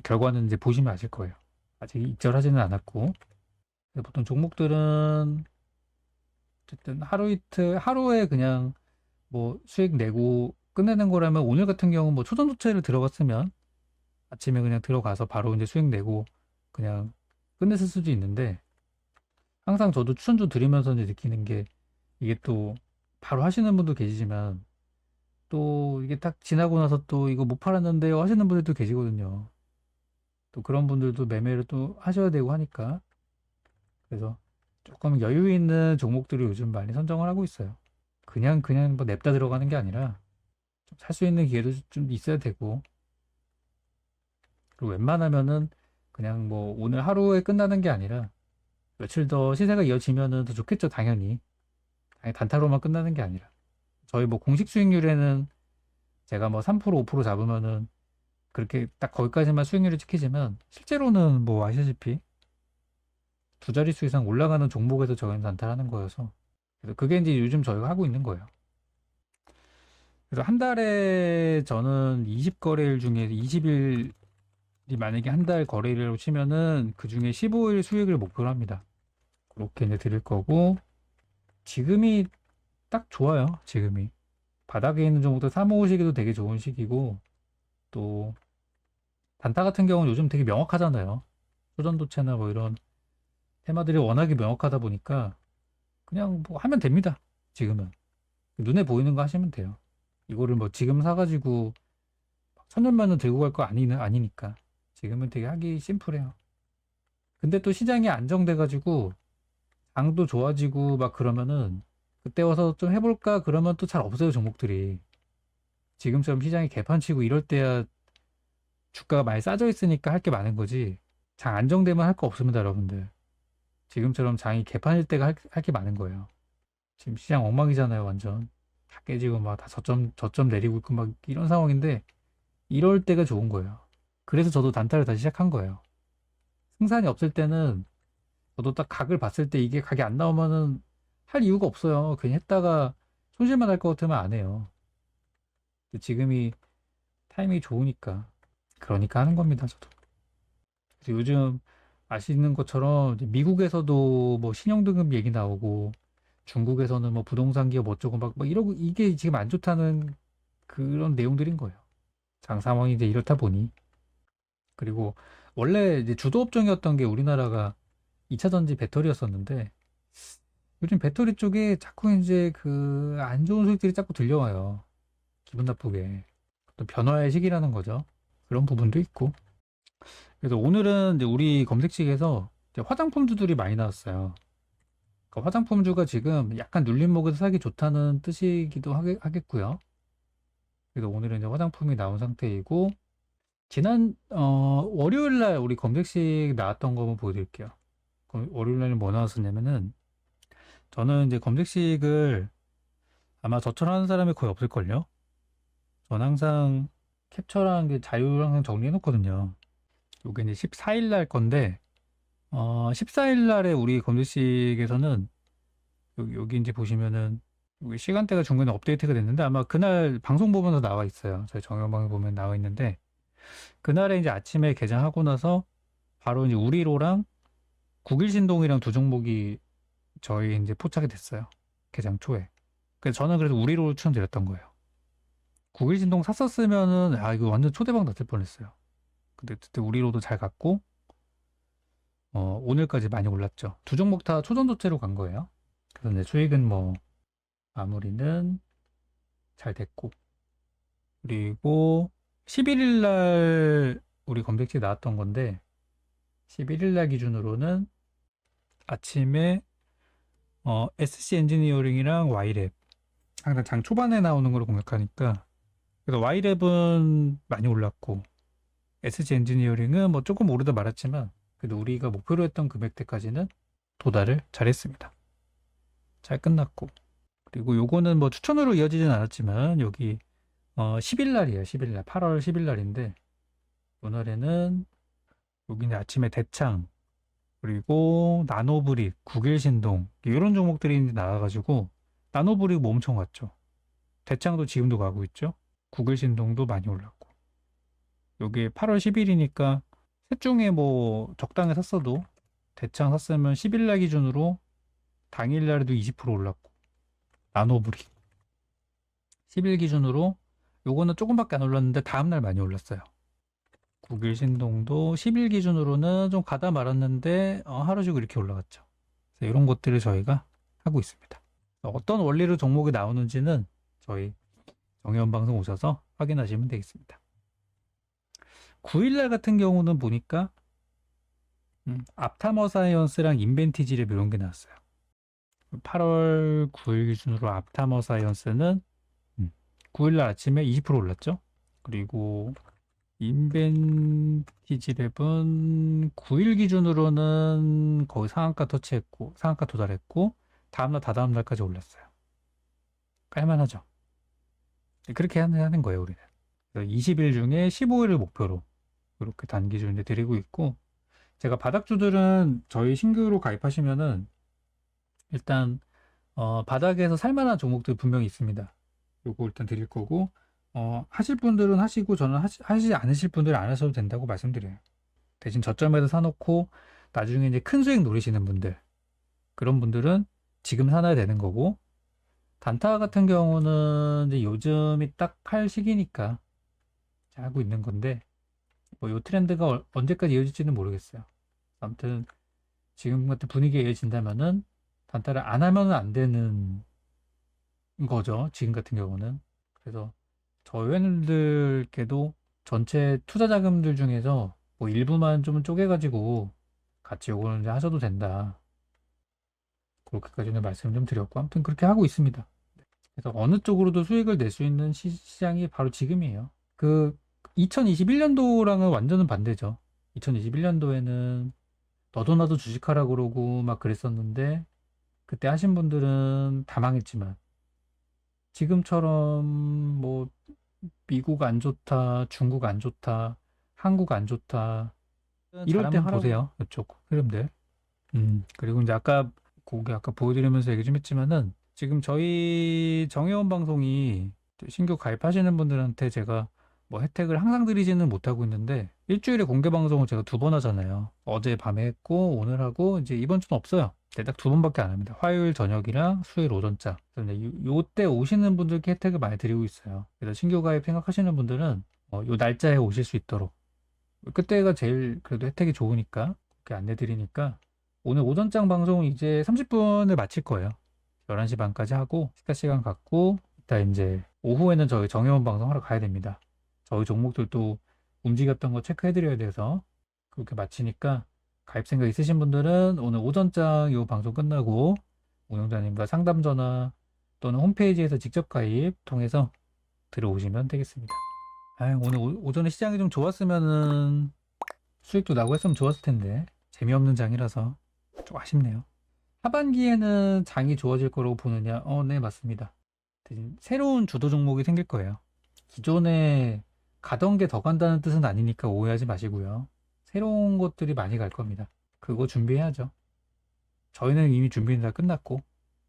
결과는 이제 보시면 아실 거예요. 아직 입절하지는 않았고. 그래서 보통 종목들은 어쨌든 하루 이틀 하루에 그냥 뭐 수익 내고 끝내는 거라면, 오늘 같은 경우는 뭐 초전도체를 들어갔으면 아침에 그냥 들어가서 바로 이제 수익 내고 그냥 끝냈을 수도 있는데, 항상 저도 추천주 드리면서 이제 느끼는 게, 이게 또 바로 하시는 분도 계시지만 또 이게 딱 지나고 나서 또 이거 못 팔았는데요 하시는 분들도 계시거든요. 또 그런 분들도 매매를 또 하셔야 되고 하니까, 그래서 조금 여유 있는 종목들을 요즘 많이 선정을 하고 있어요. 그냥 뭐 냅다 들어가는 게 아니라 좀 살 수 있는 기회도 좀 있어야 되고, 그리고 웬만하면은 그냥 뭐 오늘 하루에 끝나는 게 아니라 며칠 더 시세가 이어지면은 더 좋겠죠. 당연히 단타로만 끝나는 게 아니라, 저희 뭐 공식 수익률에는 제가 뭐 3% 5% 잡으면은 그렇게 딱 거기까지만 수익률을 지키지만, 실제로는 뭐 아시다시피 두 자릿수 이상 올라가는 종목에서 저희는 단타를 하는 거여서, 그래서 그게 이제 요즘 저희가 하고 있는 거예요. 그래서 한 달에 저는 20거래일 중에 20일이 만약에 한 달 거래일로 치면은 그 중에 15일 수익을 목표로 합니다. 그렇게 이제 드릴 거고, 지금이 딱 좋아요. 지금이 바닥에 있는 종목들 사모으시기도 되게 좋은 시기고, 또 단타 같은 경우는 요즘 되게 명확하잖아요. 소전도체나 뭐 이런 테마들이 워낙에 명확하다 보니까 그냥 뭐 하면 됩니다. 지금은 눈에 보이는 거 하시면 돼요. 이거를 뭐 지금 사가지고 천년만은 들고 갈 거 아니니까 지금은 되게 하기 심플해요. 근데 또 시장이 안정돼가지고 장도 좋아지고 막 그러면은 그때 와서 좀 해볼까 그러면 또 잘 없어요, 종목들이. 지금처럼 시장이 개판치고 이럴 때야 주가가 많이 싸져 있으니까 할 게 많은 거지. 장 안정되면 할 거 없습니다, 여러분들. 지금처럼 장이 개판일 때가 할 게 많은 거예요. 지금 시장 엉망이잖아요, 완전. 다 깨지고 막 다 저점 내리고 있고 막 이런 상황인데, 이럴 때가 좋은 거예요. 그래서 저도 단타를 다시 시작한 거예요. 승산이 없을 때는 저도 딱 각을 봤을 때 이게 각이 안 나오면은 할 이유가 없어요. 괜히 했다가 손실만 할 것 같으면 안 해요. 근데 지금이 타이밍이 좋으니까, 그러니까 하는 겁니다, 저도. 그래서 요즘 아시는 것처럼 이제 미국에서도 뭐 신용등급 얘기 나오고, 중국에서는 뭐 부동산 기업 어쩌고 막 이러고, 이게 지금 안 좋다는 그런 내용들인 거예요. 장 상황이 이제 이렇다 보니. 그리고 원래 이제 주도 업종이었던 게 우리나라가 2차 전지 배터리였었는데, 요즘 배터리 쪽에 자꾸 이제 그 안 좋은 소식들이 자꾸 들려와요. 기분 나쁘게. 또 변화의 시기라는 거죠. 그런 부분도 있고. 그래서 오늘은 이제 우리 검색식에서 이제 화장품주들이 많이 나왔어요. 그 화장품주가 지금 약간 눌림목에서 사기 좋다는 뜻이기도 하겠고요. 그래서 오늘은 이제 화장품이 나온 상태이고, 지난 월요일 날 우리 검색식 나왔던 거 한번 보여드릴게요. 월요일 날은 뭐 나왔었냐면은, 저는 이제 검색식을 아마 저처럼 하는 사람이 거의 없을걸요. 전 항상 캡처랑 그 자료를 항상 정리해 놓거든요. 요게 이제 14일 날 건데, 14일 날에 우리 검색식에서는 여기 이제 보시면은 여기 시간대가 중간에 업데이트가 됐는데, 아마 그날 방송 보면서 나와 있어요. 저희 정영방에 보면 나와 있는데, 그날에 이제 아침에 개장하고 나서 바로 이제 우리로랑 국일신동이랑 두 종목이 저희 이제 포착이 됐어요. 개장 초에. 그래서 저는 그래서 우리로를 추천드렸던 거예요. 국일신동 샀었으면은 이거 완전 초대박 났을 뻔했어요. 근데 그때 우리로도 잘 갔고 오늘까지 많이 올랐죠. 두 종목 다 초전도체로 간 거예요. 그래서 이제 수익은 뭐 마무리는 잘 됐고, 그리고 11일 날 우리 검색치에 나왔던 건데 11일 날 기준으로는 아침에 SC 엔지니어링이랑 Y랩 항상 장 초반에 나오는 걸로 공략하니까, 그래서 Y랩은 많이 올랐고 SC 엔지니어링은 뭐 조금 오르다 말았지만 그래도 우리가 목표로 했던 금액대까지는 도달을 잘했습니다. 잘 끝났고, 그리고 요거는 뭐 추천으로 이어지진 않았지만 여기 10일 날이에요. 10일 날 8월 10일 날인데 오늘에는 여기는 아침에 대창 그리고 나노브릭, 국일신동 이런 종목들이 나와가지고 나노브릭 뭐 엄청 왔죠. 대창도 지금도 가고 있죠. 국일신동도 많이 올랐고, 여기 8월 10일이니까 셋 중에 뭐 적당히 샀어도 대창 샀으면 10일 날 기준으로 당일 날에도 20% 올랐고, 나노브릭 10일 기준으로 요거는 조금밖에 안 올랐는데 다음날 많이 올랐어요. 국일신동도 10일 기준으로는 좀 가다 말았는데 하루 쉬고 이렇게 올라갔죠. 그래서 이런 것들을 저희가 하고 있습니다. 어떤 원리로 종목이 나오는지는 저희 정혜원 방송 오셔서 확인하시면 되겠습니다. 9일날 같은 경우는 보니까 앞타머사이언스랑 인벤티지랩 이런 게 나왔어요. 8월 9일 기준으로 앞타머사이언스는 9일날 아침에 20% 올랐죠. 그리고 인벤티지랩은 9일 기준으로는 거의 상한가 터치했고 상한가 도달했고 다음날 다다음날까지 올랐어요. 깔만하죠. 그렇게 하는 거예요 우리는. 20일 중에 15일을 목표로 이렇게 단기 중에 드리고 있고, 제가 바닥주들은 저희 신규로 가입하시면은 일단 바닥에서 살만한 종목들 분명히 있습니다. 요거 일단 드릴 거고, 하실 분들은 하시고 저는 하시지 않으실 분들은 안 하셔도 된다고 말씀드려요. 대신 저점에서 사놓고 나중에 이제 큰 수익 노리시는 분들, 그런 분들은 지금 사놔야 되는 거고, 단타 같은 경우는 이제 요즘이 딱 팔 시기니까 하고 있는 건데 뭐 요 트렌드가 언제까지 이어질지는 모르겠어요. 아무튼 지금 같은 분위기가 이어진다면은 단타를 안 하면 안 되는 거죠. 지금 같은 경우는. 그래서 저희 회원들께도 전체 투자 자금들 중에서 뭐 일부만 좀 쪼개가지고 같이 요거는 이제 하셔도 된다. 그렇게까지는 말씀을 좀 드렸고, 아무튼 그렇게 하고 있습니다. 그래서 어느 쪽으로도 수익을 낼 수 있는 시장이 바로 지금이에요. 2021년도랑은 완전은 반대죠. 2021년도에는 너도 나도 주식하라 그러고 막 그랬었는데 그때 하신 분들은 다 망했지만, 지금처럼 뭐 미국 안 좋다, 중국 안 좋다, 한국 안 좋다 이럴 때 보세요. 이쪽 흐름들. 그리고 이제 아까 보여드리면서 얘기 좀 했지만은 지금 저희 정혜원 방송이 신규 가입하시는 분들한테 제가 뭐 혜택을 항상 드리지는 못하고 있는데, 일주일에 공개 방송을 제가 2번 하잖아요. 어제 밤에 했고 오늘 하고 이제 이번 주는 없어요. 대략 2번밖에 안 합니다. 화요일 저녁이랑 수요일 오전자. 그래서 요때 오시는 분들께 혜택을 많이 드리고 있어요. 그래서 신규 가입 생각하시는 분들은 요 날짜에 오실 수 있도록, 그때가 제일 그래도 혜택이 좋으니까 그렇게 안내 드리니까, 오늘 오전장 방송 이제 30분을 마칠 거예요. 11시 반까지 하고 식사 시간 갖고 이따 이제 오후에는 저희 정혜원 방송 하러 가야 됩니다. 저희 종목들도 움직였던 거 체크해 드려야 돼서 그렇게 마치니까, 가입 생각 있으신 분들은 오늘 오전장 이 방송 끝나고 운영자님과 상담 전화 또는 홈페이지에서 직접 가입 통해서 들어오시면 되겠습니다. 오늘 오전에 시장이 좀 좋았으면은 수익도 나고 했으면 좋았을 텐데 재미없는 장이라서 좀 아쉽네요. 하반기에는 장이 좋아질 거라고 보느냐? 네, 맞습니다. 대신 새로운 주도 종목이 생길 거예요. 기존에 가던 게 더 간다는 뜻은 아니니까 오해하지 마시고요. 새로운 것들이 많이 갈 겁니다. 그거 준비해야죠. 저희는 이미 준비는 다 끝났고,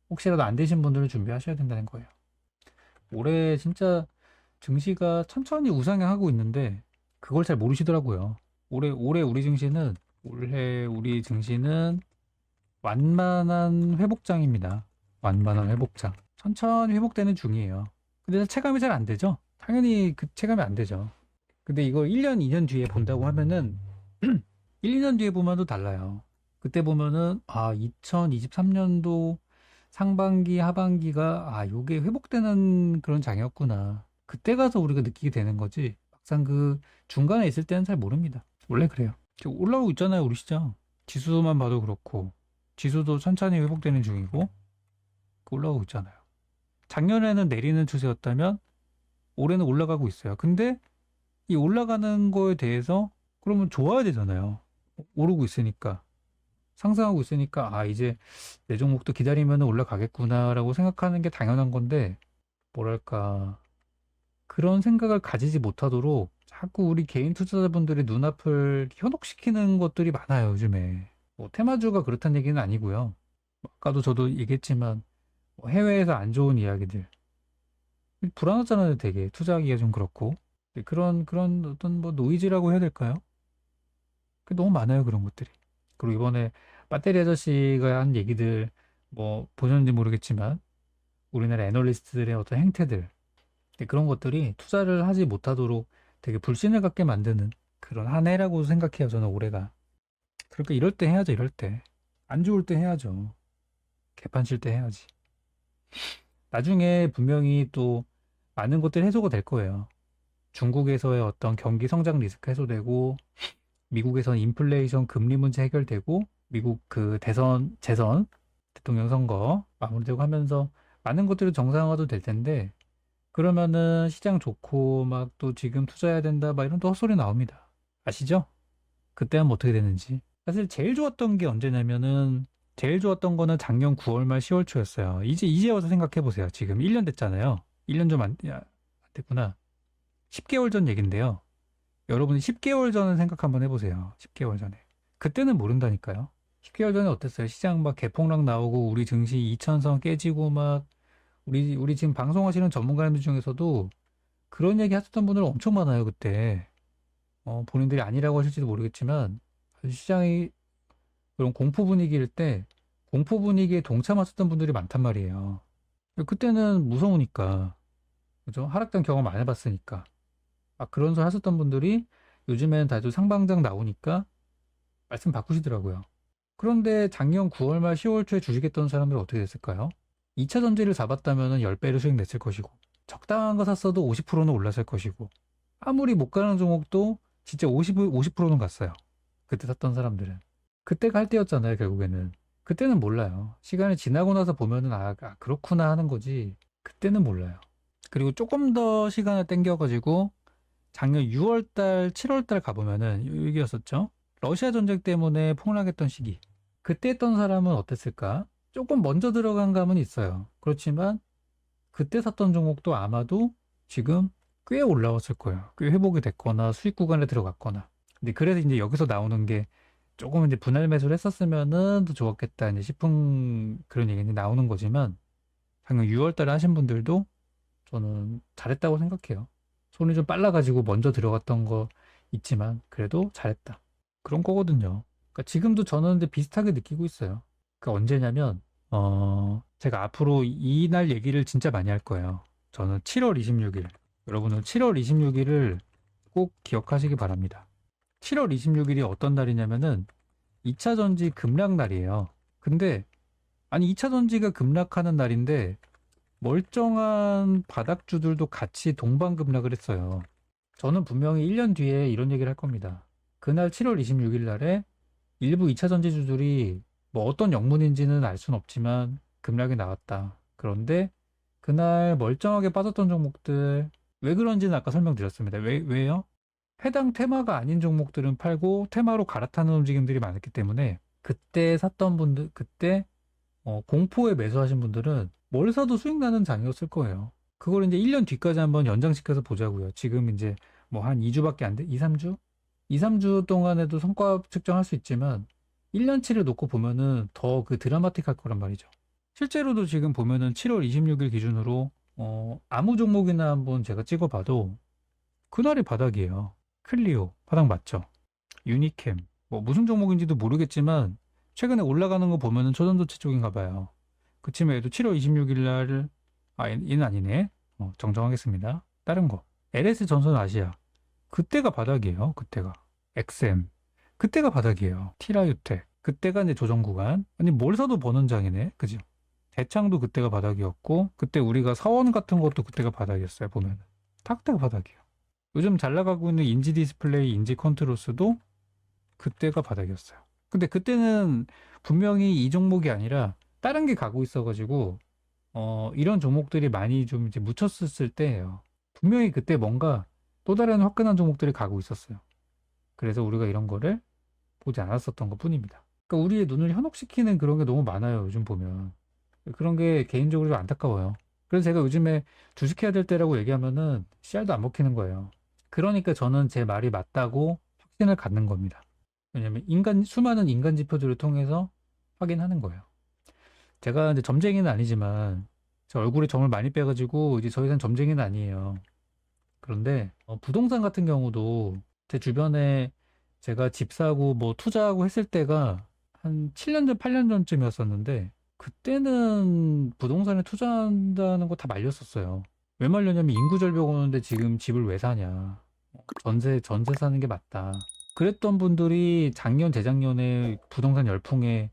혹시라도 안 되신 분들은 준비하셔야 된다는 거예요. 올해 진짜 증시가 천천히 우상향하고 있는데 그걸 잘 모르시더라고요. 올해 우리 증시는 완만한 회복장입니다. 완만한 회복장. 천천히 회복되는 중이에요. 근데 체감이 잘 안 되죠? 당연히 그 체감이 안 되죠. 근데 이걸 1년, 2년 뒤에 본다고 하면은 1, 2년 뒤에 보면 또 달라요. 그때 보면은 2023년도 상반기, 하반기가 요게 회복되는 그런 장이었구나. 그때 가서 우리가 느끼게 되는 거지. 막상 그 중간에 있을 때는 잘 모릅니다. 원래 그래요. 지금 올라오고 있잖아요, 우리 시장. 지수만 봐도 그렇고, 지수도 천천히 회복되는 중이고, 올라오고 있잖아요. 작년에는 내리는 추세였다면 올해는 올라가고 있어요. 근데 이 올라가는 거에 대해서 그러면 좋아야 되잖아요. 오르고 있으니까. 상승하고 있으니까 이제 내 종목도 기다리면 올라가겠구나라고 생각하는 게 당연한 건데 뭐랄까 그런 생각을 가지지 못하도록 자꾸 우리 개인 투자자분들의 눈앞을 현혹시키는 것들이 많아요, 요즘에. 뭐 테마주가 그렇다는 얘기는 아니고요. 아까도 저도 얘기했지만 뭐 해외에서 안 좋은 이야기들 불안하잖아요, 되게 투자하기가 좀 그렇고. 그런 어떤 뭐 노이즈라고 해야 될까요? 너무 많아요, 그런 것들이. 그리고 이번에 배터리 아저씨가 한 얘기들 뭐 보셨는지 모르겠지만 우리나라 애널리스트들의 어떤 행태들 그런 것들이 투자를 하지 못하도록 되게 불신을 갖게 만드는 그런 한 해라고 생각해요, 저는 올해가. 그러니까 이럴 때 해야죠, 이럴 때. 안 좋을 때 해야죠. 개판 칠 때 해야지. 나중에 분명히 또 많은 것들이 해소가 될 거예요. 중국에서의 어떤 경기 성장 리스크 해소되고 미국에선 인플레이션 금리 문제 해결되고 미국 그 재선 대통령 선거 마무리되고 하면서 많은 것들이 정상화도 될 텐데 그러면은 시장 좋고 막 또 지금 투자해야 된다 막 이런 또 헛소리 나옵니다. 아시죠? 그때 하면 어떻게 되는지. 사실 제일 좋았던 게 언제냐면은 제일 좋았던 거는 작년 9월 말 10월 초였어요. 이제 와서 생각해 보세요. 지금 1년 됐잖아요. 1년 좀 안 됐구나. 10개월 전 얘긴데요. 여러분이 10개월 전을 생각 한번 해보세요. 10개월 전에. 그때는 모른다니까요. 10개월 전에 어땠어요? 시장 막 개폭락 나오고 우리 증시 2000선 깨지고 막 우리 지금 방송하시는 전문가님들 중에서도 그런 얘기 하셨던 분들 엄청 많아요, 그때. 본인들이 아니라고 하실지도 모르겠지만 시장이 그런 공포 분위기일 때 공포 분위기에 동참하셨던 분들이 많단 말이에요. 그때는 무서우니까. 그죠? 하락장 경험 안 해봤으니까. 그런 소리 하셨던 분들이 요즘에는 다들 상방장 나오니까 말씀 바꾸시더라고요. 그런데 작년 9월 말 10월 초에 주식했던 사람들은 어떻게 됐을까요? 2차 전지를 잡았다면 10배를 수익 냈을 것이고 적당한 거 샀어도 50%는 올랐을 것이고 아무리 못 가는 종목도 진짜 50%는 갔어요. 그때 샀던 사람들은. 그때가 할 때였잖아요, 결국에는. 그때는 몰라요. 시간이 지나고 나서 보면은 그렇구나 하는 거지. 그때는 몰라요. 그리고 조금 더 시간을 땡겨가지고 작년 6월달, 7월달 가보면은 여기였었죠. 러시아 전쟁 때문에 폭락했던 시기. 그때 했던 사람은 어땠을까? 조금 먼저 들어간 감은 있어요. 그렇지만 그때 샀던 종목도 아마도 지금 꽤 올라왔을 거예요. 꽤 회복이 됐거나 수익 구간에 들어갔거나. 근데 그래서 이제 여기서 나오는 게 조금 이제 분할 매수를 했었으면은 더 좋았겠다 이제 싶은 그런 얘기는 나오는 거지만 작년 6월 달에 하신 분들도 저는 잘했다고 생각해요. 손이 좀 빨라가지고 먼저 들어갔던 거 있지만 그래도 잘했다. 그런 거거든요. 그러니까 지금도 저는 근데 비슷하게 느끼고 있어요. 그러니까 언제냐면 제가 앞으로 이날 얘기를 진짜 많이 할 거예요. 저는 7월 26일. 여러분은 7월 26일을 꼭 기억하시기 바랍니다. 7월 26일이 어떤 날이냐면은 2차 전지 급락 날이에요. 근데 아니 2차 전지가 급락하는 날인데 멀쩡한 바닥주들도 같이 동반 급락을 했어요. 저는 분명히 1년 뒤에 이런 얘기를 할 겁니다. 그날 7월 26일 날에 일부 2차 전지주들이 뭐 어떤 영문인지는 알 수는 없지만 급락이 나왔다. 그런데 그날 멀쩡하게 빠졌던 종목들 왜 그런지는 아까 설명드렸습니다. 왜요? 해당 테마가 아닌 종목들은 팔고 테마로 갈아타는 움직임들이 많았기 때문에 그때 샀던 분들, 그때 공포에 매수하신 분들은 뭘 사도 수익 나는 장이었을 거예요. 그걸 이제 1년 뒤까지 한번 연장시켜서 보자고요. 지금 이제 뭐 한 2주밖에 안 돼? 2, 3주? 2, 3주 동안에도 성과 측정할 수 있지만 1년치를 놓고 보면은 더 그 드라마틱할 거란 말이죠. 실제로도 지금 보면은 7월 26일 기준으로 아무 종목이나 한번 제가 찍어봐도 그날이 바닥이에요. 클리오 바닥 맞죠? 유니캠 뭐 무슨 종목인지도 모르겠지만 최근에 올라가는 거 보면은 초전도체 쪽인가 봐요. 그치만 얘도 7월 26일 날 얘는 아니네. 정정하겠습니다. 다른 거. LS 전선 아시아. 그때가 바닥이에요. 그때가. XM. 그때가 바닥이에요. 티라유텍. 그때가 이제 조정 구간. 아니 뭘 사도 버는 장이네. 그죠? 대창도 그때가 바닥이었고 그때 우리가 사원 같은 것도 그때가 바닥이었어요. 보면 다 그때가 바닥이에요. 요즘 잘 나가고 있는 인지 디스플레이, 인지 컨트롤스도 그때가 바닥이었어요. 근데 그때는 분명히 이 종목이 아니라 다른 게 가고 있어가지고 이런 종목들이 많이 좀 이제 묻혔었을 때예요. 분명히 그때 뭔가 또 다른 화끈한 종목들이 가고 있었어요. 그래서 우리가 이런 거를 보지 않았었던 것 뿐입니다. 그러니까 우리의 눈을 현혹시키는 그런 게 너무 많아요. 요즘 보면. 그런 게 개인적으로 좀 안타까워요. 그래서 제가 요즘에 주식해야 될 때라고 얘기하면은 씨알도 안 먹히는 거예요. 그러니까 저는 제 말이 맞다고 확신을 갖는 겁니다. 왜냐면 수많은 인간 지표들을 통해서 확인하는 거예요. 제가 이제 점쟁이는 아니지만 제 얼굴에 점을 많이 빼가지고 이제 더 이상 점쟁이는 아니에요. 그런데 부동산 같은 경우도 제 주변에 제가 집 사고 뭐 투자하고 했을 때가 한 7년 전, 8년 전쯤이었었는데 그때는 부동산에 투자한다는 거 다 말렸었어요. 왜 말렸냐면 인구 절벽 오는데 지금 집을 왜 사냐. 전세 사는 게 맞다. 그랬던 분들이 작년, 재작년에 부동산 열풍에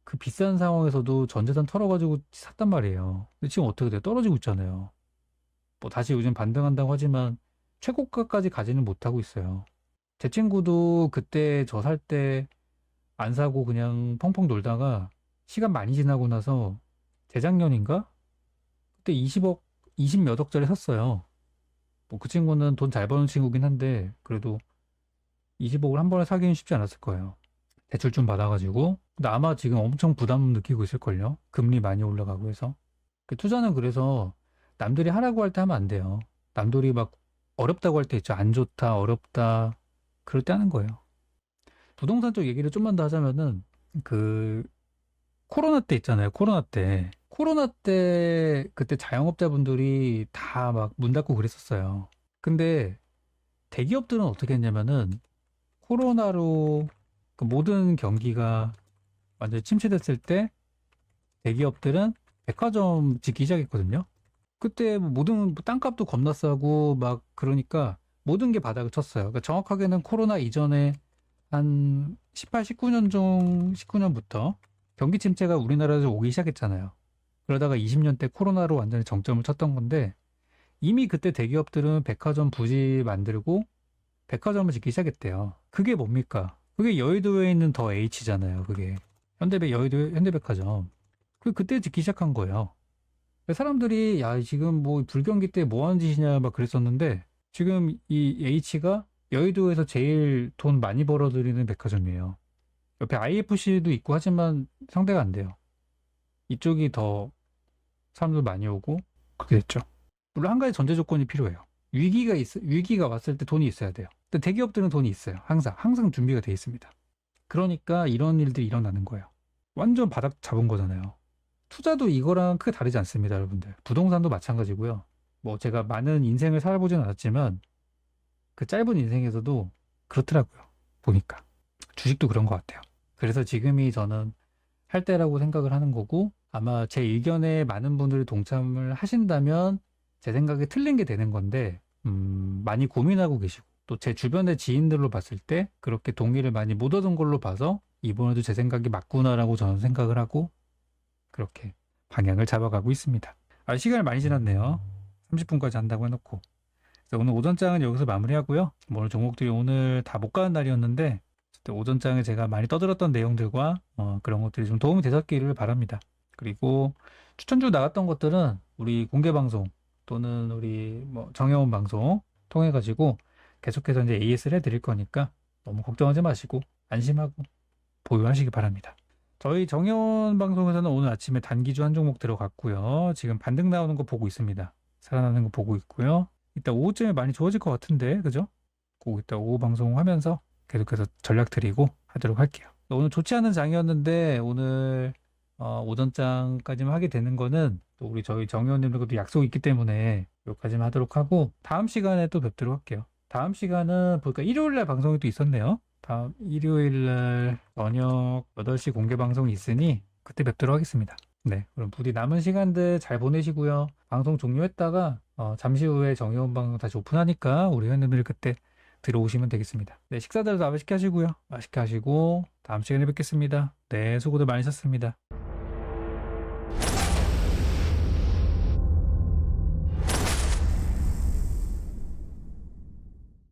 그 비싼 상황에서도 전재산 털어가지고 샀단 말이에요. 근데 지금 어떻게 돼요? 떨어지고 있잖아요. 뭐 다시 요즘 반등한다고 하지만 최고가까지 가지는 못하고 있어요. 제 친구도 그때 저 살 때 안 사고 그냥 펑펑 놀다가 시간 많이 지나고 나서 재작년인가? 그때 20억, 20 몇 억짜리 샀어요. 뭐 그 친구는 돈 잘 버는 친구긴 한데 그래도 20억을 한 번에 사기는 쉽지 않았을 거예요. 대출 좀 받아가지고. 근데 아마 지금 엄청 부담 느끼고 있을걸요. 금리 많이 올라가고 해서. 그 투자는 그래서 남들이 하라고 할 때 하면 안 돼요. 남들이 막 어렵다고 할 때 있죠. 안 좋다, 어렵다. 그럴 때 하는 거예요. 부동산 쪽 얘기를 좀만 더 하자면은 그 코로나 때 있잖아요. 코로나 때. 코로나 때 그때 자영업자분들이 다 막 문 닫고 그랬었어요. 근데 대기업들은 어떻게 했냐면은 코로나로 그 모든 경기가 완전히 침체됐을 때 대기업들은 백화점 짓기 시작했거든요. 그때 뭐 모든 땅값도 겁나 싸고 막 그러니까 모든 게 바닥을 쳤어요. 그러니까 정확하게는 코로나 이전에 한 18, 19년부터 경기 침체가 우리나라에서 오기 시작했잖아요. 그러다가 20년 대 코로나로 완전히 정점을 쳤던 건데 이미 그때 대기업들은 백화점 부지 만들고 백화점을 짓기 시작했대요. 그게 뭡니까? 그게 여의도에 있는 더 H잖아요. 그게 여의도 현대백화점. 그때 짓기 시작한 거예요. 사람들이 야 지금 뭐 불경기 때 뭐 하는 짓이냐 막 그랬었는데 지금 이 H가 여의도에서 제일 돈 많이 벌어들이는 백화점이에요. 옆에 IFC도 있고 하지만 상대가 안 돼요. 이쪽이 더 사람들 많이 오고 그렇게 됐죠. 물론 한 가지 전제 조건이 필요해요. 위기가 왔을 때 돈이 있어야 돼요. 근데 대기업들은 돈이 있어요. 항상 준비가 돼 있습니다. 그러니까 이런 일들이 일어나는 거예요. 완전 바닥 잡은 거잖아요. 투자도 이거랑 크게 다르지 않습니다, 여러분들. 부동산도 마찬가지고요. 뭐 제가 많은 인생을 살아보진 않았지만 그 짧은 인생에서도 그렇더라고요. 보니까. 주식도 그런 것 같아요. 그래서 지금이 저는 할 때라고 생각을 하는 거고 아마 제 의견에 많은 분들이 동참을 하신다면 제 생각이 틀린 게 되는 건데 많이 고민하고 계시고 또 제 주변의 지인들로 봤을 때 그렇게 동의를 많이 못 얻은 걸로 봐서 이번에도 제 생각이 맞구나라고 저는 생각을 하고 그렇게 방향을 잡아가고 있습니다. 시간이 많이 지났네요. 30분까지 한다고 해놓고. 그래서 오늘 오전장은 여기서 마무리하고요. 뭐 오늘 종목들이 오늘 다 못 가는 날이었는데 오전장에 제가 많이 떠들었던 내용들과 그런 것들이 좀 도움이 되셨기를 바랍니다. 그리고 추천주 나갔던 것들은 우리 공개 방송 또는 우리 뭐 정혜원 방송 통해 가지고 계속해서 이제 AS를 해드릴 거니까 너무 걱정하지 마시고 안심하고 보유하시기 바랍니다. 저희 정혜원 방송에서는 오늘 아침에 단기주 한 종목 들어갔고요. 지금 반등 나오는 거 보고 있습니다. 살아나는 거 보고 있고요. 이따 오후쯤에 많이 좋아질 것 같은데 그죠? 꼭 이따 오후 방송하면서 계속해서 전략 드리고 하도록 할게요. 오늘 좋지 않은 장이었는데 오늘 오전장까지만 하게 되는 거는 또 우리 저희 정의원님들과도 약속이 있기 때문에 여기까지만 하도록 하고 다음 시간에 또 뵙도록 할게요. 다음 시간은 보니까 일요일날 방송이 또 있었네요. 다음 일요일날 저녁 8시 공개 방송이 있으니 그때 뵙도록 하겠습니다. 네, 그럼 부디 남은 시간들 잘 보내시고요. 방송 종료했다가 잠시 후에 정의원 방송 다시 오픈하니까 우리 회원님들 그때 들어오시면 되겠습니다. 네, 식사들 다 맛있게 하시고요. 맛있게 하시고 다음 시간에 뵙겠습니다. 네, 수고들 많으셨습니다.